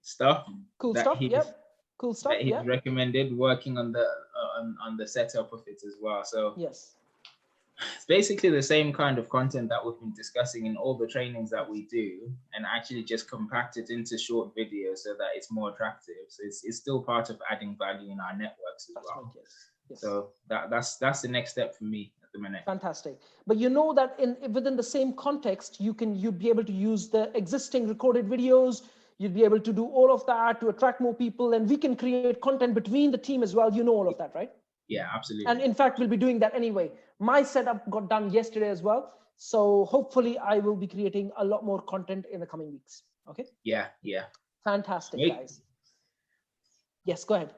stuff. Cool that stuff. he's- Yep. Cool stuff. That he's Yeah. recommended, working on the setup of it as well. So Yes. it's basically the same kind of content that we've been discussing in all the trainings that we do, and actually just compact it into short videos so that it's more attractive. So it's still part of adding value in our networks as That's well. right. Yes. Yes. So that's the next step for me at the minute. Fantastic. But you know that within the same context, you'd be able to use the existing recorded videos. You'd be able to do all of that to attract more people, and we can create content between the team as well. You know all of that, right? Yeah, absolutely. And in fact, we'll be doing that anyway. My setup got done yesterday as well. So hopefully I will be creating a lot more content in the coming weeks. Okay. Yeah, yeah. Fantastic, Great. guys. Yes, go ahead.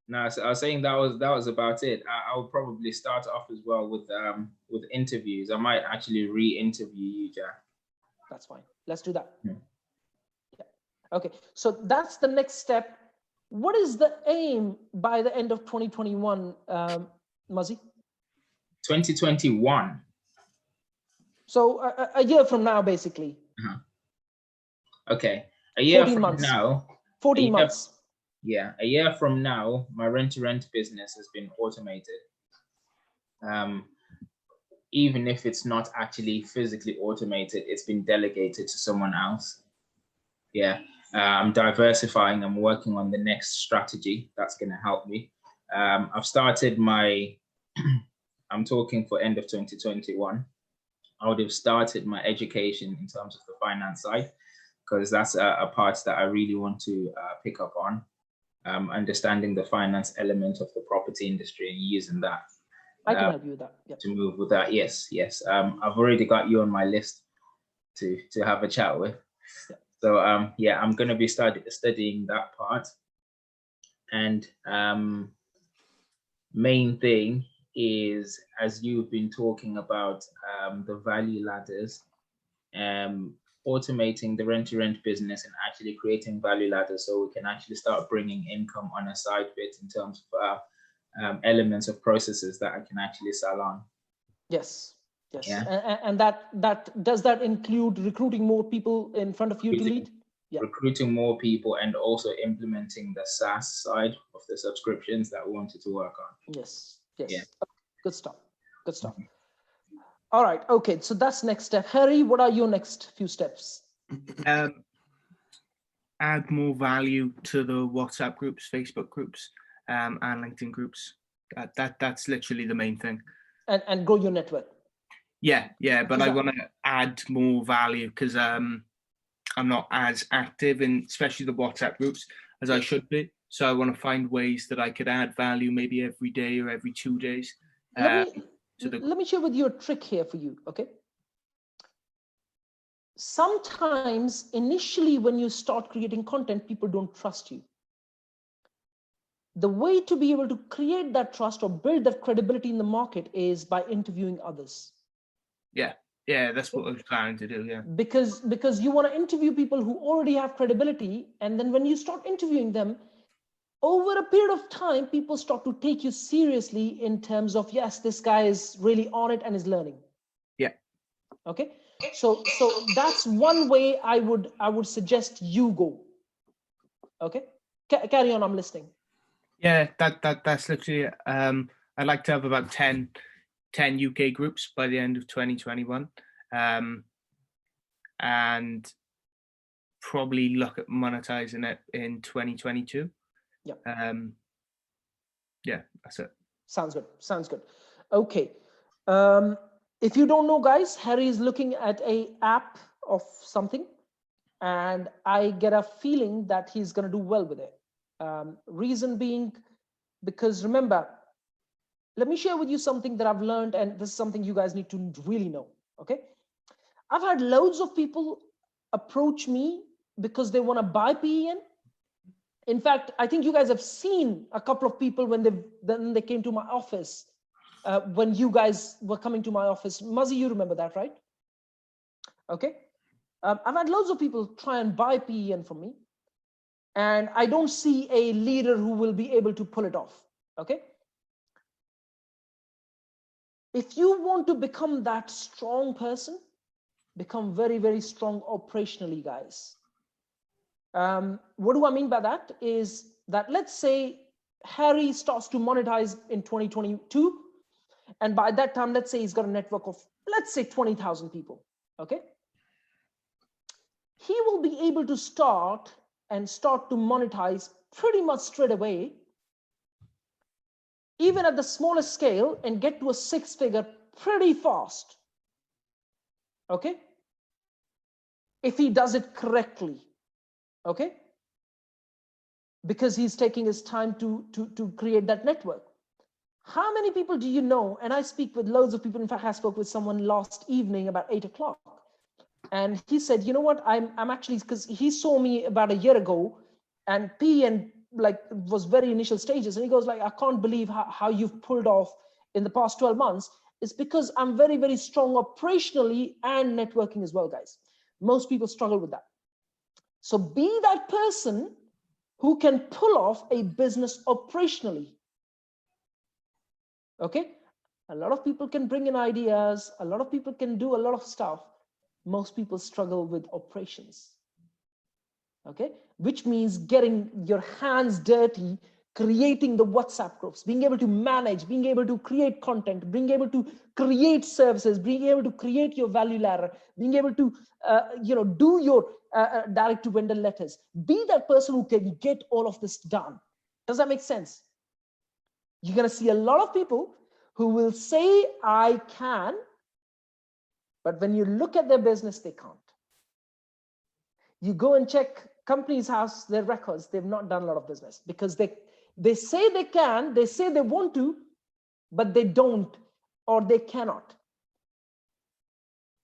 No, so I was saying that was about it. I will probably start off as well with interviews. I might actually re-interview you, Jack. That's fine. Let's do that. Yeah. Yeah. Okay. So that's the next step. What is the aim by the end of 2021, Muzzy? 2021. So a year from now, basically. Okay. A year 14 from months. now. 14 months. Yeah, a year from now, my rent-to-rent business has been automated. Even if it's not actually physically automated, it's been delegated to someone else. Yeah, I'm diversifying. I'm working on the next strategy that's going to help me. I've started my, I'm talking for end of 2021. I would have started my education in terms of the finance side, because that's a part that I really want to pick up on. Understanding the finance element of the property industry and using that. I can help you with that. Yep. To move with that. Yes, yes. I've already got you on my list to have a chat with. Yep. So yeah, I'm going to be studying that part. And main thing is, as you've been talking about the value ladders, automating the rent-to-rent business and actually creating value ladders so we can actually start bringing income on a side bit in terms of elements of processes that I can actually sell on. Yes. Yes. Yeah. And that does that include recruiting more people in front of you to lead? Yeah. Recruiting more people and also implementing the SaaS side of the subscriptions that we wanted to work on. Yes. Yes. Yeah. Good stuff. Good stuff. All right. Okay. So that's next step. Harry, what are your next few steps? Add more value to the WhatsApp groups, Facebook groups, and LinkedIn groups. That's literally the main thing. And grow your network. Yeah, but I want to add more value because I'm not as active in especially the WhatsApp groups as I should be. So I want to find ways that I could add value maybe every day or every 2 days. Let me share with you a trick here for you, okay? Sometimes initially when you start creating content, people don't trust you. The way to be able to create that trust or build that credibility in the market is by interviewing others. Yeah, that's what I was planning to do, yeah. Because you want to interview people who already have credibility, and then when you start interviewing them, over a period of time, people start to take you seriously in terms of, yes, this guy is really on it and is learning. Yeah. Okay. So that's one way I would suggest you go. Okay. Carry on. I'm listening. Yeah, that's literally it. I'd like to have about 10 UK groups by the end of 2021. And probably look at monetizing it in 2022. Yeah. Yeah, that's it. Sounds good. Okay. If you don't know, guys, Harry is looking at a app of something, and I get a feeling that he's going to do well with it. Reason being, because remember, let me share with you something that I've learned, and this is something you guys need to really know. Okay, I've had loads of people approach me because they want to buy PEN. In fact, I think you guys have seen a couple of people when they came to my office, when you guys were coming to my office. Muzzy, you remember that, right? Okay. I've had loads of people try and buy PEN from me, and I don't see a leader who will be able to pull it off. Okay. If you want to become that strong person, become very, very strong operationally, guys. What do I mean by that? Is that, let's say Harry starts to monetize in 2022. And by that time, let's say he's got a network of, let's say 20,000 people. Okay. He will be able to start to monetize pretty much straight away, even at the smallest scale, and get to a 6-figure pretty fast. Okay. If he does it correctly. Okay. Because he's taking his time to create that network. How many people do you know? And I speak with loads of people. In fact, I spoke with someone last evening about 8 o'clock. And he said, you know what, I'm actually, because he saw me about a year ago, and PEN like was very initial stages. And he goes like, I can't believe how you've pulled off in the past 12 months. It's because I'm very, very strong operationally and networking as well, guys. Most people struggle with that. So be that person who can pull off a business operationally. Okay. A lot of people can bring in ideas. A lot of people can do a lot of stuff. Most people struggle with operations. Okay. Which means getting your hands dirty, creating the WhatsApp groups, being able to manage, being able to create content, being able to create services, being able to create your value ladder, being able to, do your direct to vendor letters. Be that person who can get all of this done. Does that make sense? You're going to see a lot of people who will say, I can, but when you look at their business, they can't. You go and check companies' house, their records, they've not done a lot of business because they say they can, they say they want to, but they don't, or they cannot.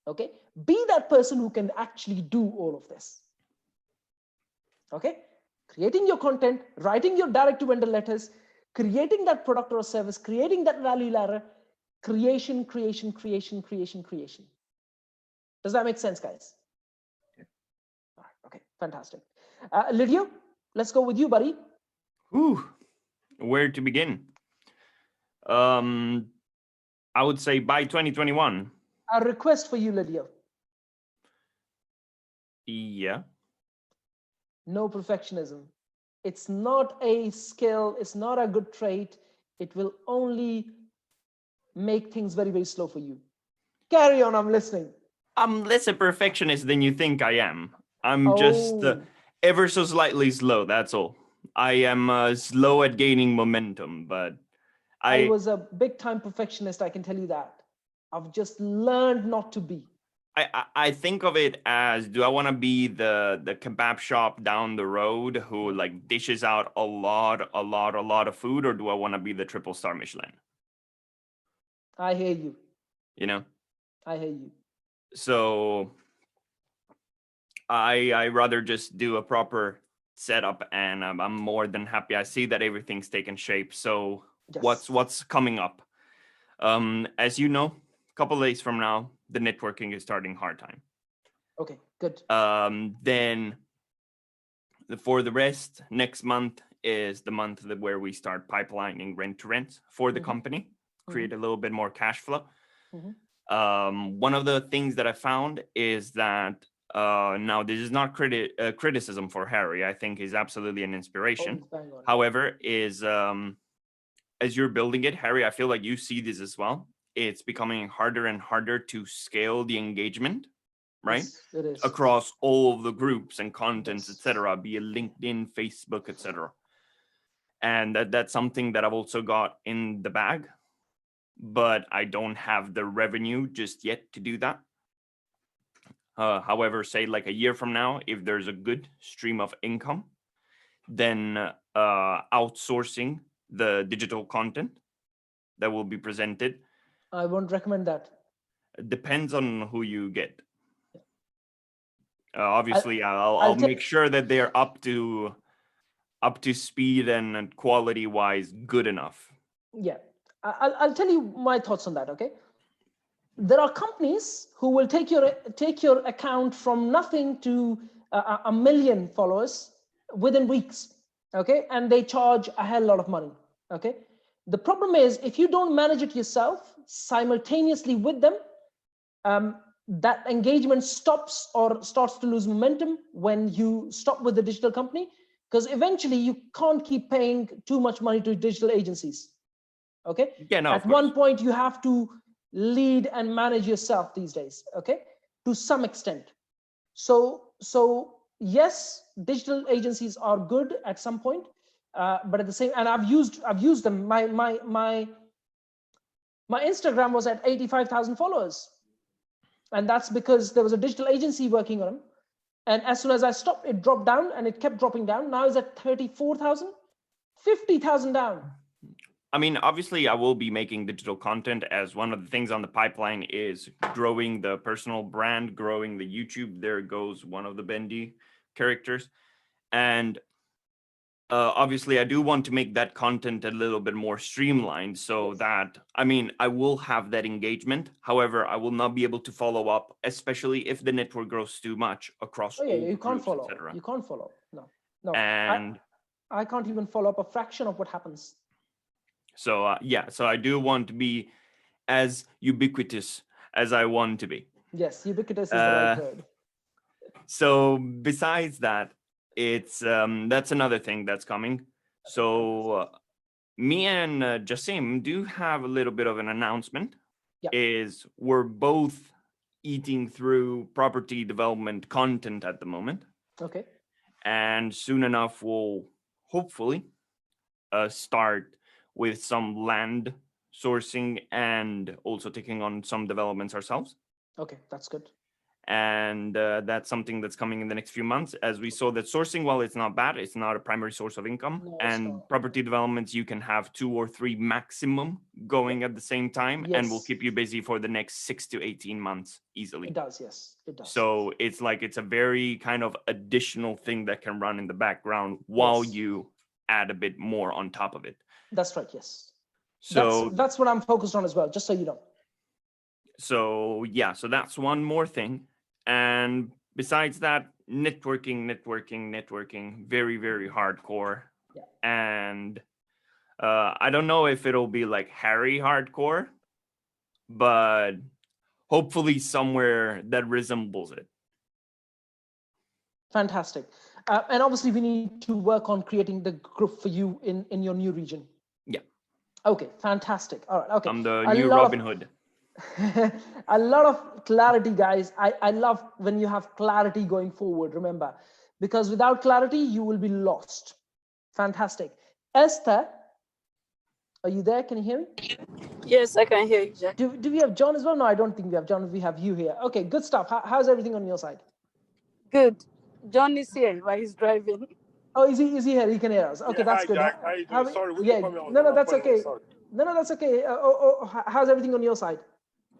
Okay. Be that person who can actually do all of this. Okay. Creating your content, writing your direct to vendor letters, creating that product or service, creating that value ladder, creation. Does that make sense, guys? Yeah. All right, okay, fantastic. Lydio, let's go with you, buddy. Ooh, where to begin? I would say by 2021. A request for you, Lydio. Yeah. No perfectionism. It's not a skill. It's not a good trait. It will only make things very, very slow for you. Carry on. I'm listening. I'm less a perfectionist than you think I am. I'm just ever so slightly slow. That's all. I am slow at gaining momentum, but I was a big time perfectionist. I can tell you that. I've just learned not to be. I think of it as, do I want to be the kebab shop down the road who like dishes out a lot of food, or do I want to be the 3-star Michelin? I hear you. You know? I hear you. So I rather just do a proper setup, and I'm more than happy. I see that everything's taken shape. So yes. what's coming up? As you know, a couple of days from now, the networking is starting hard time. Okay, good. Then for the rest, next month is the month where we start pipelining rent to rent for the company, create a little bit more cash flow. One of the things that I found is that now this is not criticism for Harry. I think he's absolutely an inspiration. However, is as you're building it, Harry, I feel like you see this as well. It's becoming harder and harder to scale the engagement, right? Yes, it is. Across all of the groups and contents, etc., be it LinkedIn, Facebook, etc. And that's something that I've also got in the bag. but I don't have the revenue just yet to do that. However, say like a year from now, if there's a good stream of income, then outsourcing the digital content that will be presented. I won't recommend that. Depends on who you get. Obviously, I'll tell- make sure that they're up to speed and quality wise good enough. Yeah, I'll tell you my thoughts on that. Okay, there are companies who will take your account from nothing to a million followers within weeks. Okay, and they charge a hell lot of money. Okay, the problem is if you don't manage it yourself simultaneously with them, that engagement stops or starts to lose momentum when you stop with the digital company, because eventually you can't keep paying too much money to digital agencies. Okay, yeah, no, at one point you have to lead and manage yourself these days, okay, to some extent. So yes, digital agencies are good at some point, but at the same, and I've used them. My Instagram was at 85,000 followers, and that's because there was a digital agency working on them. And as soon as I stopped, it dropped down, and it kept dropping down. Now it's at 34,000, 50,000 down. I mean, obviously, I will be making digital content, as one of the things on the pipeline is growing the personal brand, growing the YouTube. There goes one of the Bendy characters. And obviously, I do want to make that content a little bit more streamlined so that, I mean, I will have that engagement. However, I will not be able to follow up, especially if the network grows too much across Oh yeah, all you can't groups, follow. etc. You can't follow. No. And I can't even follow up a fraction of what happens. so, so I do want to be as ubiquitous as I want to be. Yes, ubiquitous is the right word. So besides that, it's that's another thing that's coming. So me and Jassim do have a little bit of an announcement. Yeah. Is we're both eating through property development content at the moment. Okay. And soon enough, we'll hopefully start with some land sourcing and also taking on some developments ourselves. Okay, that's good. And that's something that's coming in the next few months. As we saw that sourcing, while it's not bad, it's not a primary source of income. No, and property developments, you can have 2 or 3 maximum going at the same time, and will keep you busy for the next 6 to 18 months easily. It does, yes, it does. So it's like it's a very kind of additional thing that can run in the background while you add a bit more on top of it. That's right, yes. So that's what I'm focused on as well, just so you know. So yeah, so that's one more thing. And besides that, networking, very, very hardcore. Yeah. And I don't know if it'll be like Harry hardcore, but hopefully somewhere that resembles it. Fantastic. And obviously we need to work on creating the group for you in your new region. Yeah. Okay, fantastic. All right, okay. I'm the new Robin Hood. A lot of clarity, guys. I love when you have clarity going forward, remember, because without clarity, you will be lost. Fantastic. Esther, are you there? Can you hear me? Yes, I can hear you, Jack. Do we have John as well? No, I don't think we have John. We have you here. Okay, good stuff. How's everything on your side? Good. John is here, but he's driving. Oh, is he here? He can hear us. Okay, that's hi, good. Jack. How you doing? Sorry, we can come in on no, that's appointment. okay. Sorry. No, that's okay. How's everything on your side?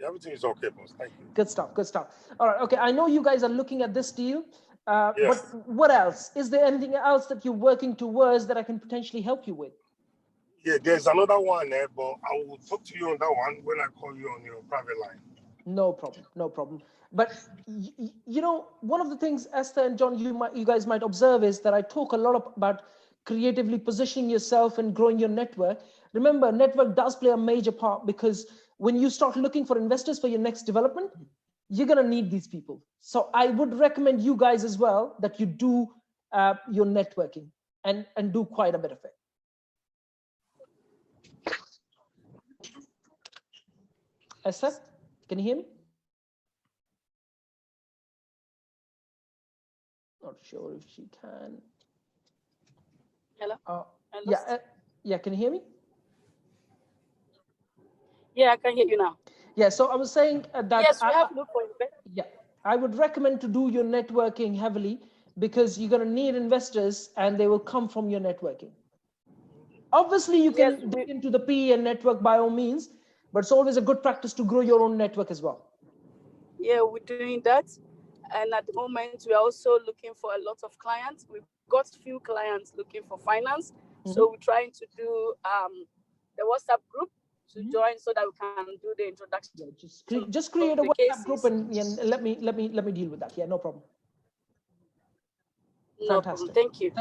Yeah, everything is okay, boss. Thank you. Good stuff. Good stuff. All right. Okay. I know you guys are looking at this deal. Yes. But what else? Is there anything else that you're working towards that I can potentially help you with? Yeah, there's another one there, but I will talk to you on that one when I call you on your private line. No problem. No problem. But you know, one of the things Esther and John, you guys might observe is that I talk a lot about creatively positioning yourself and growing your network. Remember, network does play a major part, because when you start looking for investors for your next development, you're going to need these people. So I would recommend you guys as well that you do your networking and do quite a bit of it. Esther, can you hear me? Not sure if she can. Hello? Yeah, can you hear me? Yeah, I can hear you now. Yeah, so I was saying that Yes, we have looked for investors. yeah, I would recommend to do your networking heavily because you're going to need investors and they will come from your networking. Obviously, you can Yes, dig into the PE and network by all means, but it's always a good practice to grow your own network as well. yeah, we're doing that. And at the moment, we're also looking for a lot of clients. We've got few clients looking for finance. So we're trying to do the WhatsApp group to join so that we can do the introduction. Yeah, just create a WhatsApp group and let me deal with that. Yeah, no problem. No Fantastic. problem. Thank you.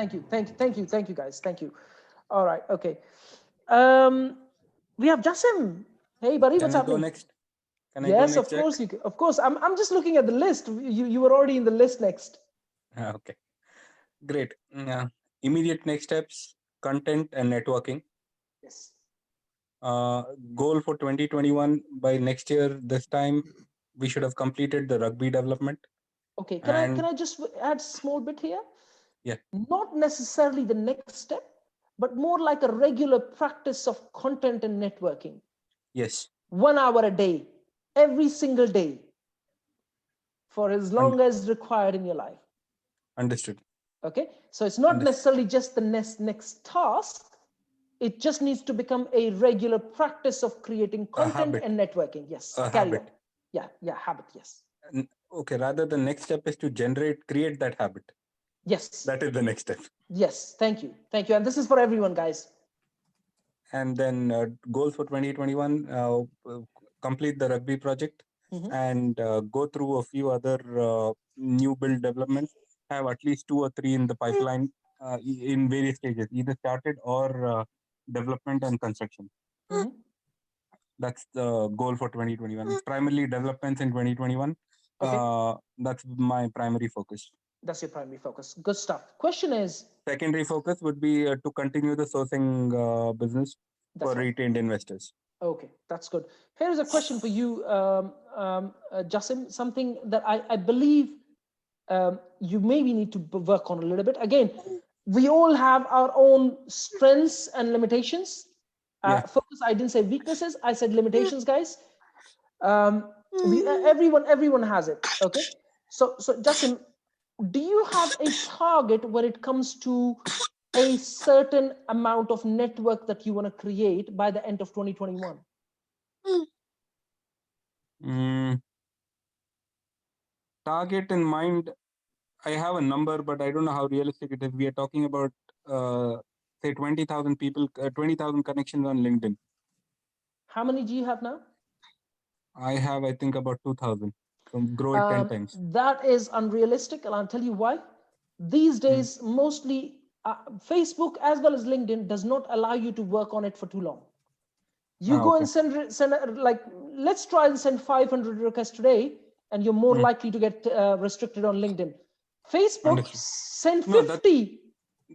Thank you, guys. Thank you. All right. Okay. We have Jassim. Hey, buddy, what's happening? Next? Can I yes, go next, of course you can. Of course. I'm just looking at the list. You were already in the list next. Okay. Great. Immediate next steps: content and networking. Yes. Goal for 2021 by next year. This time, we should have completed the rugby development. Okay. Can I just add a small bit here? Yeah. Not necessarily the next step, but more like a regular practice of content and networking. Yes. 1 hour a day, every single day, for as long as required in your life. Understood. Okay. So it's not necessarily just the next task. It just needs to become a regular practice of creating content and networking. Yes. Habit. On. Yeah. Habit. Yes. Okay. Rather, the next step is to create that habit. Yes. That is the next step. Yes. Thank you. And this is for everyone, guys. And then goals for 2021, complete the rugby project and go through a few other new build developments. Have at least 2 or 3 in the pipeline in various stages, either started or development and construction. That's the goal for 2021. It's primarily developments in 2021. Okay. That's my primary focus. That's your primary focus. Good stuff. Question is? Secondary focus would be to continue the sourcing business for retained investors. Okay, that's good. Here is a question for you, Jassim, something that I believe you maybe need to work on a little bit. Again, we all have our own strengths and limitations. Focus, I didn't say weaknesses, I said limitations, guys. Everyone has it, okay? So Jassim, do you have a target when it comes to a certain amount of network that you want to create by the end of 2021? Target in mind, I have a number, but I don't know how realistic it is. We are talking about, say, 20,000 people, 20,000 connections on LinkedIn. How many do you have now? I have, I think, about 2,000. So grow it 10 times. That is unrealistic, and I'll tell you why. These days, mostly Facebook as well as LinkedIn does not allow you to work on it for too long. You go and send like, let's try and send 500 requests today, and you're more likely to get restricted on LinkedIn. Facebook, send 50.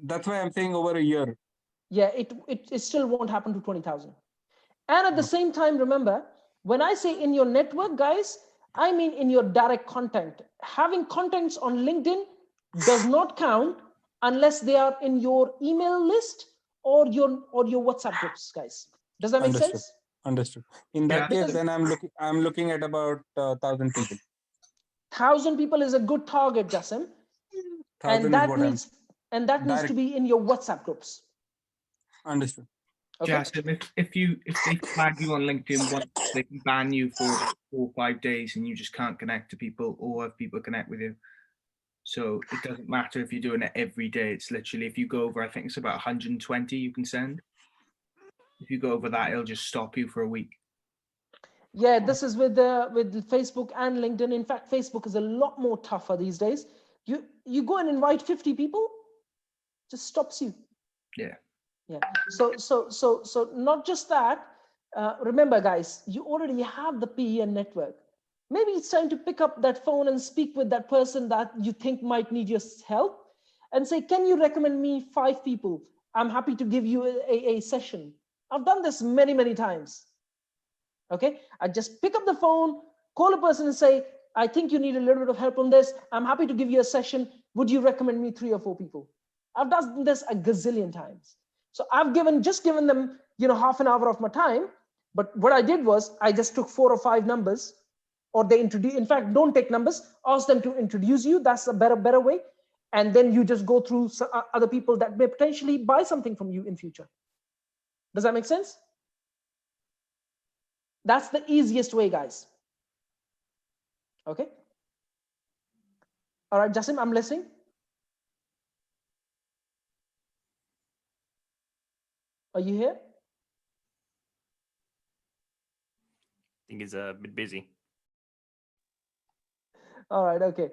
That's why I'm saying over a year. Yeah, it still won't happen to 20,000. And at the same time, remember, when I say in your network, guys, I mean in your direct content. Having contents on LinkedIn does not count unless they are in your email list or your WhatsApp groups, guys. Does that make sense? Understood. In that case, then I'm looking at about 1,000 people. 1,000 people is a good target, Jassim. And that needs to be in your WhatsApp groups. Understood. Okay. Jassim, if they flag you on LinkedIn once, they can ban you for 4 or 5 days, and you just can't connect to people or have people connect with you. So it doesn't matter if you're doing it every day. It's literally, if you go over, I think it's about 120 you can send. If you go over that, it'll just stop you for a week. Yeah, this is with Facebook and LinkedIn. In fact, Facebook is a lot more tougher these days. You go and invite 50 people, just stops you. Yeah. Yeah. So not just that. Remember, guys, you already have the PEN network. Maybe it's time to pick up that phone and speak with that person that you think might need your help and say, can you recommend me 5 people? I'm happy to give you a session. I've done this many, many times. Okay. I just pick up the phone, call a person and say, I think you need a little bit of help on this. I'm happy to give you a session. Would you recommend me 3 or 4 people? I've done this a gazillion times. So I've just given them, half an hour of my time. But what I did was I just took 4 or 5 numbers, or they introduce, in fact, don't take numbers, ask them to introduce you. That's a better way. And then you just go through other people that may potentially buy something from you in future. Does that make sense? That's the easiest way, guys. Okay. All right, Jasim, I'm listening. Are you here? I think he's a bit busy. All right, okay.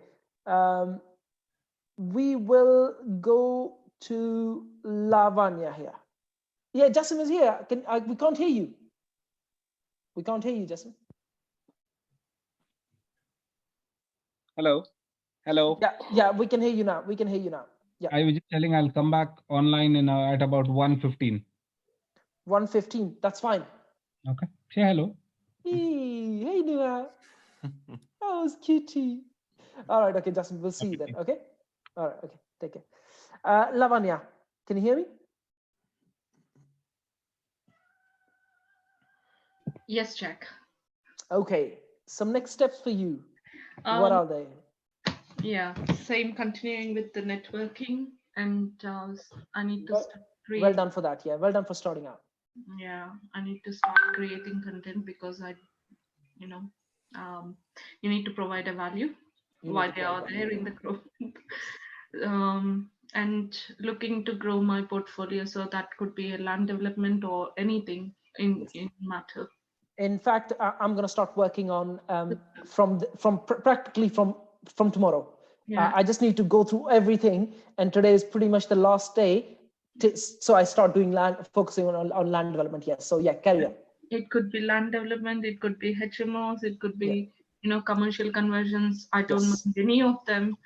We will go to Lavanya here. Yeah, Jasim is here. We can't hear you. We can't hear you, Jasim. Hello. Hello. Yeah, we can hear you now. We can hear you now. Yeah. I was just telling I'll come back online in at about 1:15. 1:15. That's fine. Okay. Say hello. Hey, Noah. Oh, it's cutie. All right, okay, Justin, we'll see you then. Okay. All right, okay. Take care. Lavanya, can you hear me? Yes, Jack. Okay. Some next steps for you. What are they? Yeah, same, continuing with the networking, and I need to start creating. Well done for that. Yeah, well done for starting out. Yeah, I need to start creating content because you need to provide a value while they are there in the group. And looking to grow my portfolio, so that could be a land development or anything in matter. In fact, I'm going to start working on practically from tomorrow. Yeah. I just need to go through everything, and today is pretty much the last day. So I start doing focusing on land development. Yes. So yeah, carry on. It could be land development. It could be HMOs. It could be commercial conversions. I don't mind any of them,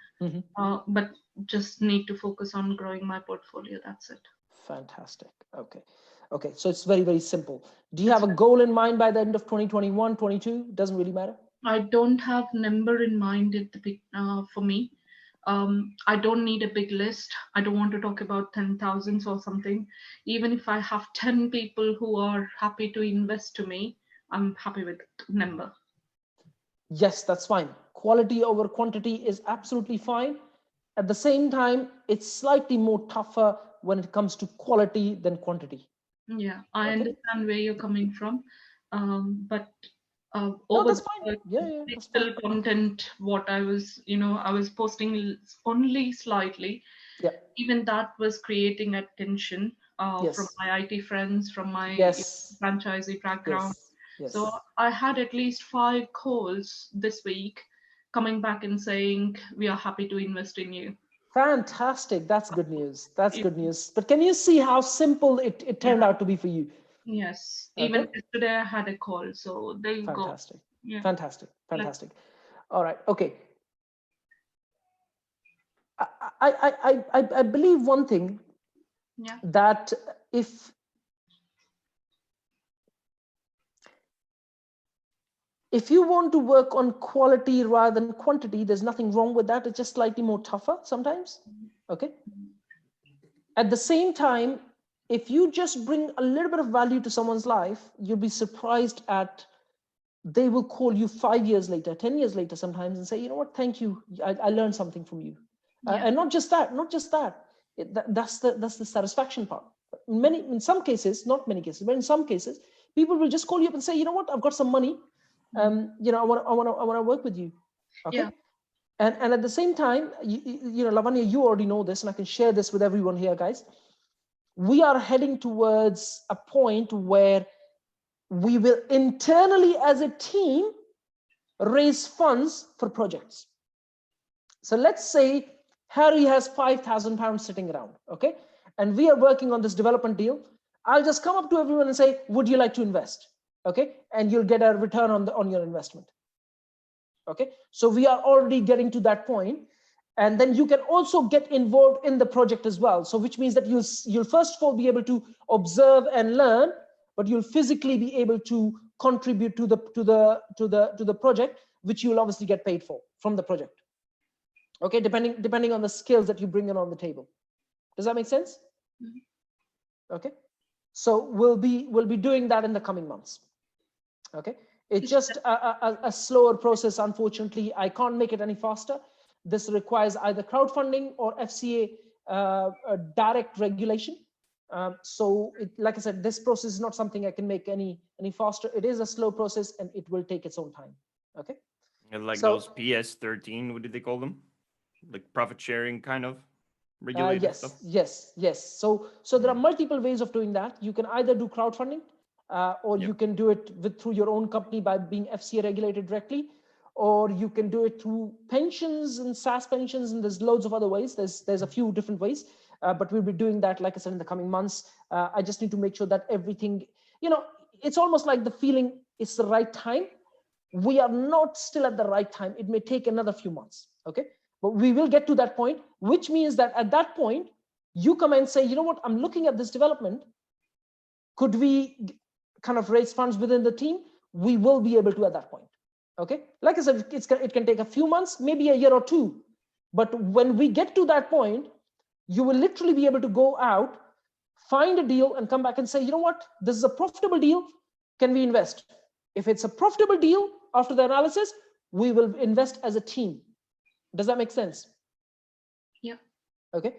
but just need to focus on growing my portfolio. That's it. Fantastic. Okay. So it's very, very simple. Do you have a goal in mind by the end of 2021, 22? Doesn't really matter. I don't have number in mind for me. I don't need a big list. I don't want to talk about 10,000 or something. Even if I have 10 people who are happy to invest to me, I'm happy with the number. Yes, that's fine. Quality over quantity is absolutely fine. At the same time, it's slightly more tougher when it comes to quality than quantity. Yeah, I understand where you're coming from, but over that's fine. Digital content, what I was posting only slightly. Yeah. Even that was creating attention from my IT friends, from my franchisee background. Yes. So I had at least 5 calls this week coming back and saying, we are happy to invest in you. Fantastic. That's good news. That's good news. But can you see how simple it turned out to be for you? Yes. Okay. Even yesterday I had a call. So there you go. Yeah. Fantastic. All right. Okay. I believe one thing, that if you want to work on quality rather than quantity, there's nothing wrong with that. It's just slightly more tougher sometimes. Okay. At the same time, if you just bring a little bit of value to someone's life, you'll be surprised at, they will call you 5 years later, 10 years later sometimes, and say, you know what, thank you. I learned something from you. And not just that. That's the satisfaction part. In some cases, not many cases, but in some cases, people will just call you up and say, you know what, I've got some money. I want to work with you. Okay. Yeah. And at the same time, Lavanya, you already know this, and I can share this with everyone here, guys. We are heading towards a point where we will internally as a team raise funds for projects. So let's say Harry has £5,000 sitting around, okay? And we are working on this development deal. I'll just come up to everyone and say, would you like to invest? Okay, and you'll get a return on your investment. Okay, so we are already getting to that point, and then you can also get involved in the project as well. So which means that you'll first of all be able to observe and learn, but you'll physically be able to contribute to the project, which you'll obviously get paid for from the project. Okay, depending on the skills that you bring in on the table. Does that make sense? Okay, so we'll be doing that in the coming months. Okay, it's just a slower process. Unfortunately, I can't make it any faster. This requires either crowdfunding or FCA direct regulation. So like I said, this process is not something I can make any faster. It is a slow process and it will take its own time. Okay. And like So, those PS13, what did they call them? Like profit sharing kind of regulated yes, stuff? yes. So there are multiple ways of doing that. You can either do crowdfunding or you can do it through your own company by being FCA regulated directly, or you can do it through pensions and SaaS pensions, and there's loads of other ways. There's a few different ways, but we'll be doing that, like I said, in the coming months. I just need to make sure that everything, it's almost like the feeling it's the right time. We are not still at the right time. It may take another few months, okay? But we will get to that point, which means that at that point, you come and say, you know what, I'm looking at this development. Could we kind of raise funds within the team? We will be able to at that point, okay? Like I said, it can take a few months, maybe a year or two. But when we get to that point, you will literally be able to go out, find a deal and come back and say, you know what, this is a profitable deal. Can we invest? If it's a profitable deal, after the analysis, we will invest as a team. Does that make sense? Yeah. Okay.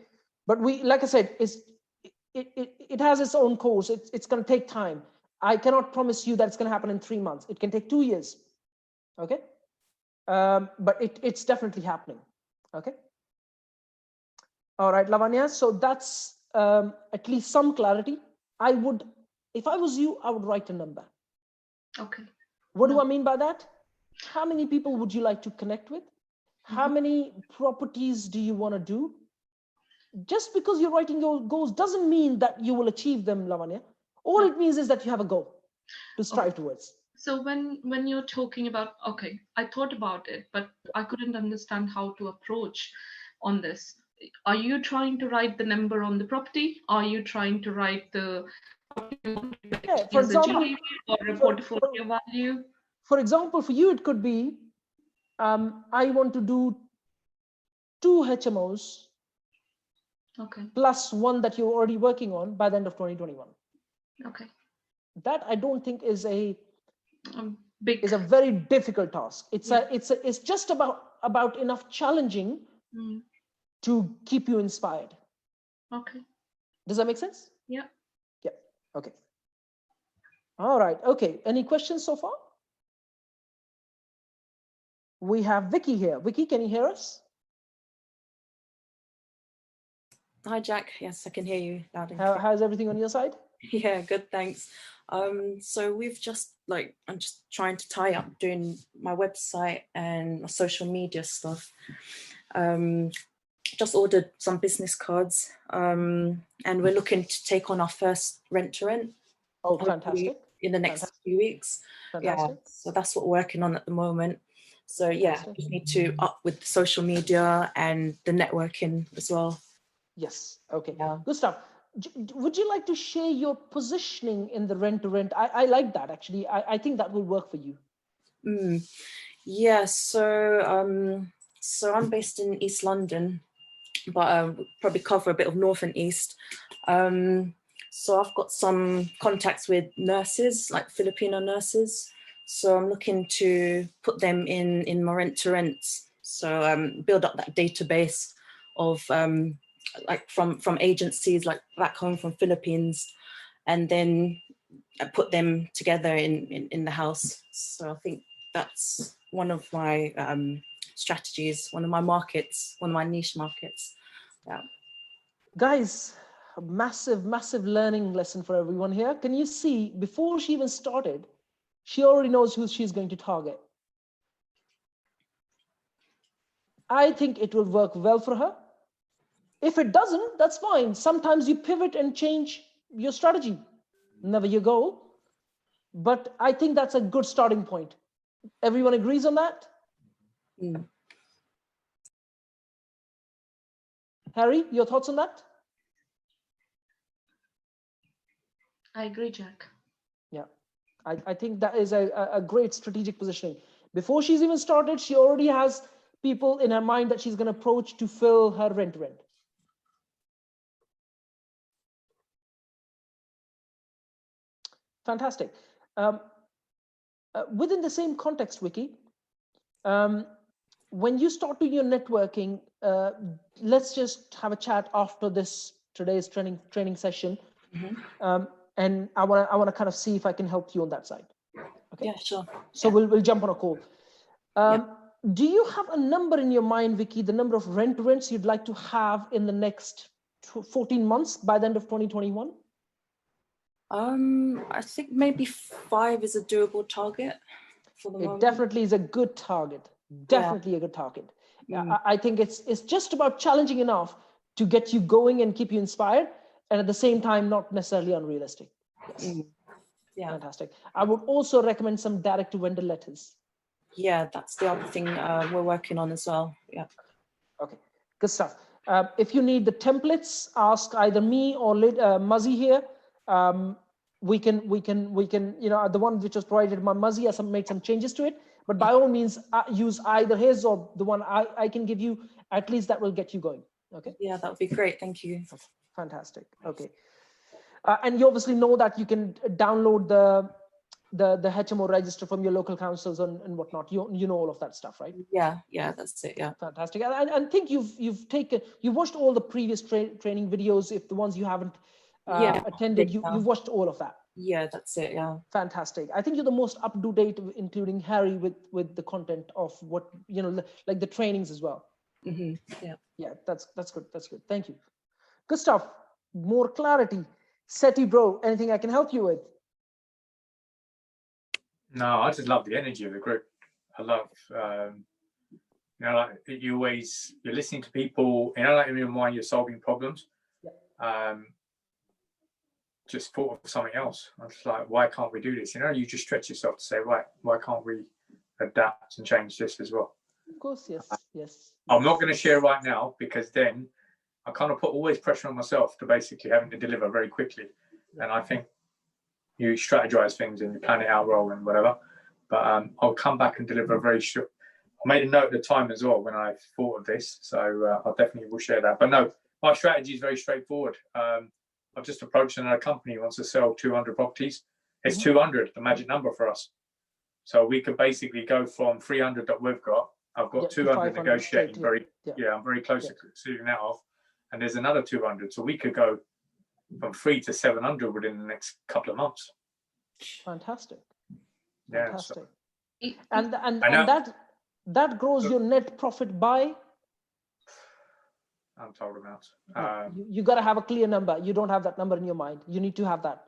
But like I said, it has its own course. It's going to take time. I cannot promise you that it's going to happen in 3 months. It can take 2 years. Okay. But it's definitely happening. Okay. All right, Lavanya. So that's at least some clarity. If I was you, I would write a number. Okay. What do I mean by that? How many people would you like to connect with? How many properties do you want to do? Just because you're writing your goals doesn't mean that you will achieve them, Lavanya. All it means is that you have a goal to strive towards. So when you're talking about, okay, I thought about it, but I couldn't understand how to approach on this. Are you trying to write the number on the property? Are you trying to write the For example, or a portfolio value? For example, for you, it could be, I want to do 2 HMOs plus one that you're already working on by the end of 2021. Okay. That I don't think is a big, is a very difficult task. It's just about enough challenging to keep you inspired. Okay. Does that make sense? Yeah. Yeah. Okay. All right. Okay. Any questions so far? We have Vicky here. Vicky, can you hear us? Hi, Jack. Yes, I can hear you loud and clear. How's everything on your side? Yeah, good, thanks. So we've just I'm just trying to tie up doing my website and my social media stuff. Just ordered some business cards, and we're looking to take on our first rent-to-rent. Oh, fantastic! In the next few weeks. Fantastic. Yeah, so that's what we're working on at the moment. So yeah, we need to up with the social media and the networking as well. Yes. Okay. Yeah. Good stuff. Would you like to share your positioning in the rent-to-rent? I like that, actually. I think that will work for you. Yeah. So I'm based in East London, but probably cover a bit of North and East. So I've got some contacts with nurses, like Filipino nurses. So I'm looking to put them in my rent-to-rents. So build up that database of like from agencies like back home from Philippines, and then put them together in the house. So I think that's one of my strategies, one of my markets, one of my niche markets. Yeah. Guys, a massive learning lesson for everyone here. Can you see, before she even started, she already knows who she's going to target. I think it will work well for her. If it doesn't, that's fine. Sometimes you pivot and change your strategy. Never your goal. But I think that's a good starting point. Everyone agrees on that? Harry, your thoughts on that? I agree, Jack. Yeah, I think that is a great strategic positioning. Before she's even started, she already has people in her mind that she's going to approach to fill her rent-to-rent. Fantastic. within the same context, Vicky, when you start doing your networking, let's just have a chat after today's training session. And I want to kind of see if I can help you on that side. Okay. Yeah, sure. So we'll jump on a call. Do you have a number in your mind, Vicky, the number of rents you'd like to have in the next 14 months by the end of 2021? I think maybe 5 is a doable target for the moment. It definitely is a good target. Definitely a good target. I think it's just about challenging enough to get you going and keep you inspired, and at the same time, not necessarily unrealistic. Yes. Yeah. Fantastic. I would also recommend some direct to vendor letters. Yeah, that's the other thing we're working on as well. Yeah. Okay. Good stuff. If you need the templates, ask either me or Muzzy here. We can, the one which was provided by Muzzy, I made some changes to it, but by all means, use either his or the one I can give you. At least that will get you going. Okay. Yeah, that would be great. Thank you. Fantastic. Okay. And you obviously know that you can download the HMO register from your local councils and whatnot. You know all of that stuff, right? Yeah, that's it. Yeah. Fantastic. I think you've watched all the previous training videos. If the ones you haven't attended, you've watched all of that. Yeah, that's it. Yeah. Fantastic. I think you're the most up to date, including Harry, with the content of what like the trainings as well. Yeah. Yeah, that's good. That's good. Thank you. Good stuff. More clarity. Seti, bro, anything I can help you with? No, I just love the energy of the group. I love, like you're listening to people, like in your mind, you're solving problems. Just thought of something else. I was like, why can't we do this? You just stretch yourself to say, right, why can't we adapt and change this as well? Of course, yes. I'm not going to share right now because then I kind of put always pressure on myself to basically having to deliver very quickly. And I think you strategize things and you plan it out well and whatever. But I'll come back and deliver a very short. I made a note of the time as well when I thought of this. So I definitely will share that. But no, my strategy is very straightforward. I've just approached another company who wants to sell 200 properties. It's 200, the magic number for us. So we could basically go from 300 that we've got. I've got 200 negotiating. I'm very close to suiting that off. And there's another 200. So we could go from 3 to 700 within the next couple of months. Fantastic. Yeah. Fantastic. So, and that grows your net profit by untold amounts. You got to have a clear number. You don't have that number in your mind. You need to have that.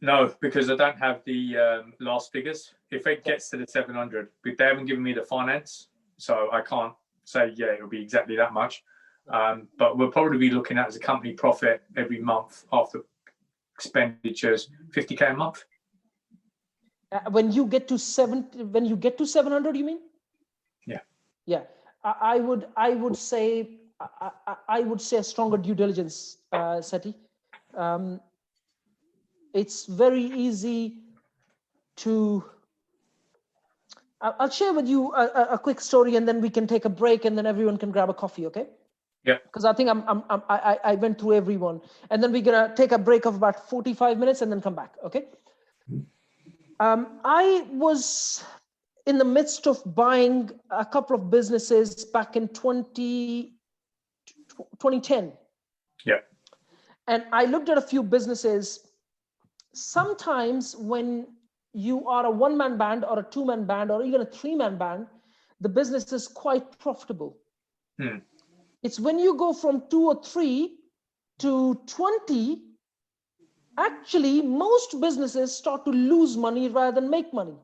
No, because I don't have the last figures. If it gets to the 700, they haven't given me the finance, so I can't say it'll be exactly that much. But we'll probably be looking at as a company profit every month after expenditures 50K a month. When you get to 700, you mean? Yeah. I would say a stronger due diligence, Seti. It's very easy to. I'll share with you a quick story, and then we can take a break, and then everyone can grab a coffee. Okay? Yeah. Because I think I went through everyone, and then we're gonna take a break of about 45 minutes, and then come back. Okay? I was in the midst of buying a couple of businesses back in 2010. Yeah. And I looked at a few businesses. Sometimes when you are a one-man band or a two-man band or even a three-man band, the business is quite profitable. It's when you go from 2 or 3 to 20, actually, most businesses start to lose money rather than make money.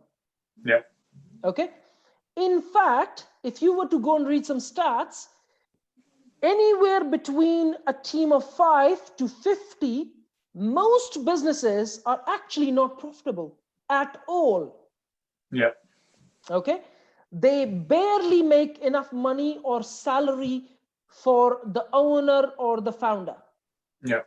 Yeah. Okay. In fact, if you were to go and read some stats, anywhere between a team of 5 to 50, most businesses are actually not profitable at all. Yeah. Okay. They barely make enough money or salary for the owner or the founder. Yeah.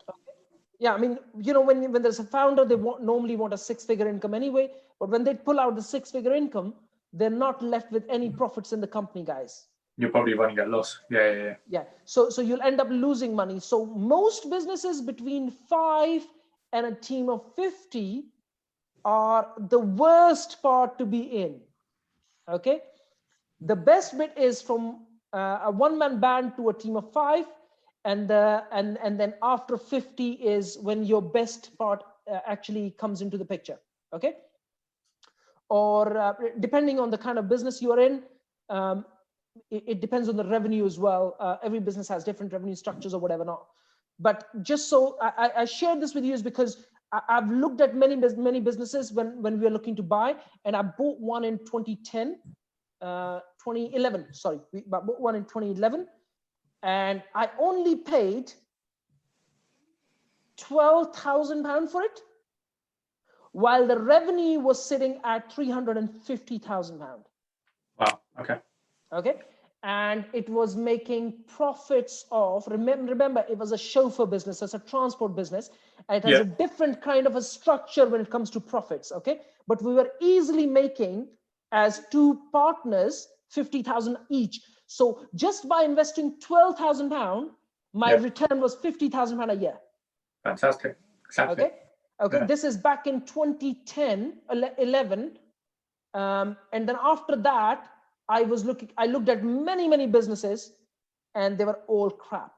Yeah, I mean, when there's a founder, they normally want a 6-figure income anyway. But when they pull out the 6-figure income, they're not left with any profits in the company, guys. You're probably running at loss. Yeah. So you'll end up losing money. So most businesses between 5 and a team of 50 are the worst part to be in. Okay, the best bit is from a one-man band to a team of 5, and then after 50 is when your best part actually comes into the picture. Okay, or depending on the kind of business you are in, it depends on the revenue as well. Every business has different revenue structures or whatever not. But just so I shared this with you is because I've looked at many businesses when we were looking to buy, and I bought one in 2011. Sorry, I bought one in 2011, and I only paid £12,000 for it, while the revenue was sitting at £350,000. Wow. Okay. Okay, and it was making profits of, remember it was a chauffeur business, it's a transport business, and it has a different kind of a structure when it comes to profits. Okay, but we were easily making, as 2 partners, 50,000 each. So just by investing £12,000, my return was £50,000 a year. Fantastic. Exactly. Okay, this is back in 2010, 11, and then after that I looked at many businesses, and they were all crap,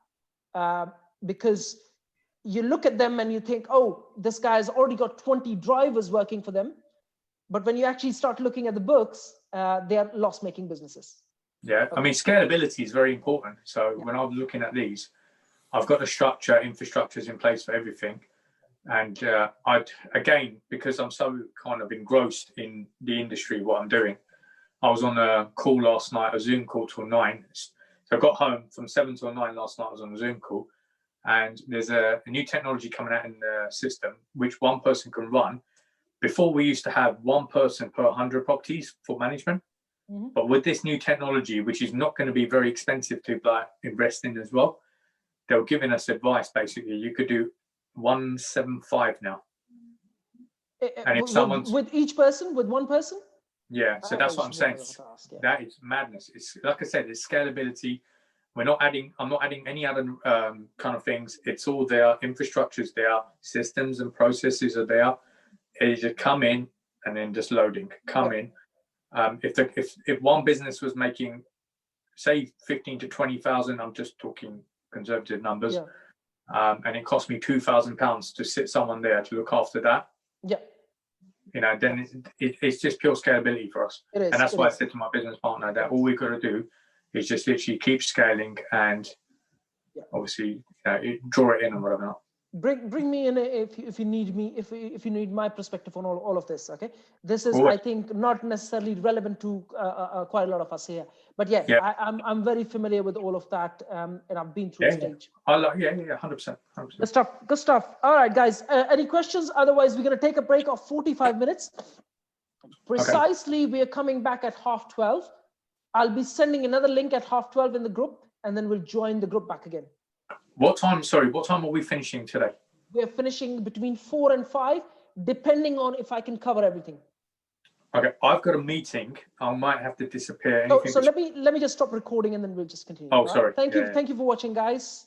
because you look at them and you think, oh, this guy's already got 20 drivers working for them, but when you actually start looking at the books, they are loss-making businesses. Yeah, I mean, scalability is very important. So when I'm looking at these, I've got the infrastructures in place for everything. And again, because I'm so kind of engrossed in the industry, what I'm doing, I was on a call last night, a Zoom call till 9. So I got home from 7 till 9 last night. I was on a Zoom call, and there's a new technology coming out in the system, which one person can run. Before, we used to have 1 person per 100 properties for management. But with this new technology, which is not going to be very expensive to invest in as well, they're giving us advice. Basically, you could do 175 now. And if someone's with each person, with 1 person. Yeah, so that's what I'm saying. That is madness. It's like I said, it's scalability. I'm not adding any other kind of things. It's all there. Infrastructure's there. Systems and processes are there. It's just come in and then just loading. Come in. If one business was making, say, 15 to 20,000, I'm just talking conservative numbers, and it cost me £2,000 to sit someone there to look after that. Yeah. You know, then it's just pure scalability for us. And that's why I said to my business partner that all we've got to do is just literally keep scaling and obviously draw it in and whatever. Bring me in if you need me, if you need my perspective on all of this. Okay, this is I think not necessarily relevant to quite a lot of us here, but I'm very familiar with all of that, and I've been through the stage. 100%. Good stuff. All right, guys. Any questions? Otherwise, we're going to take a break of 45 minutes. Precisely, we are coming back at 12:30. I'll be sending another link at 12:30 in the group, and then we'll join the group back again. What time are we finishing today? We're finishing between 4 and 5, depending on if I can cover everything. Okay, I've got a meeting. I might have to disappear. So let me just stop recording and then we'll just continue. Oh, sorry. Thank you for watching, guys.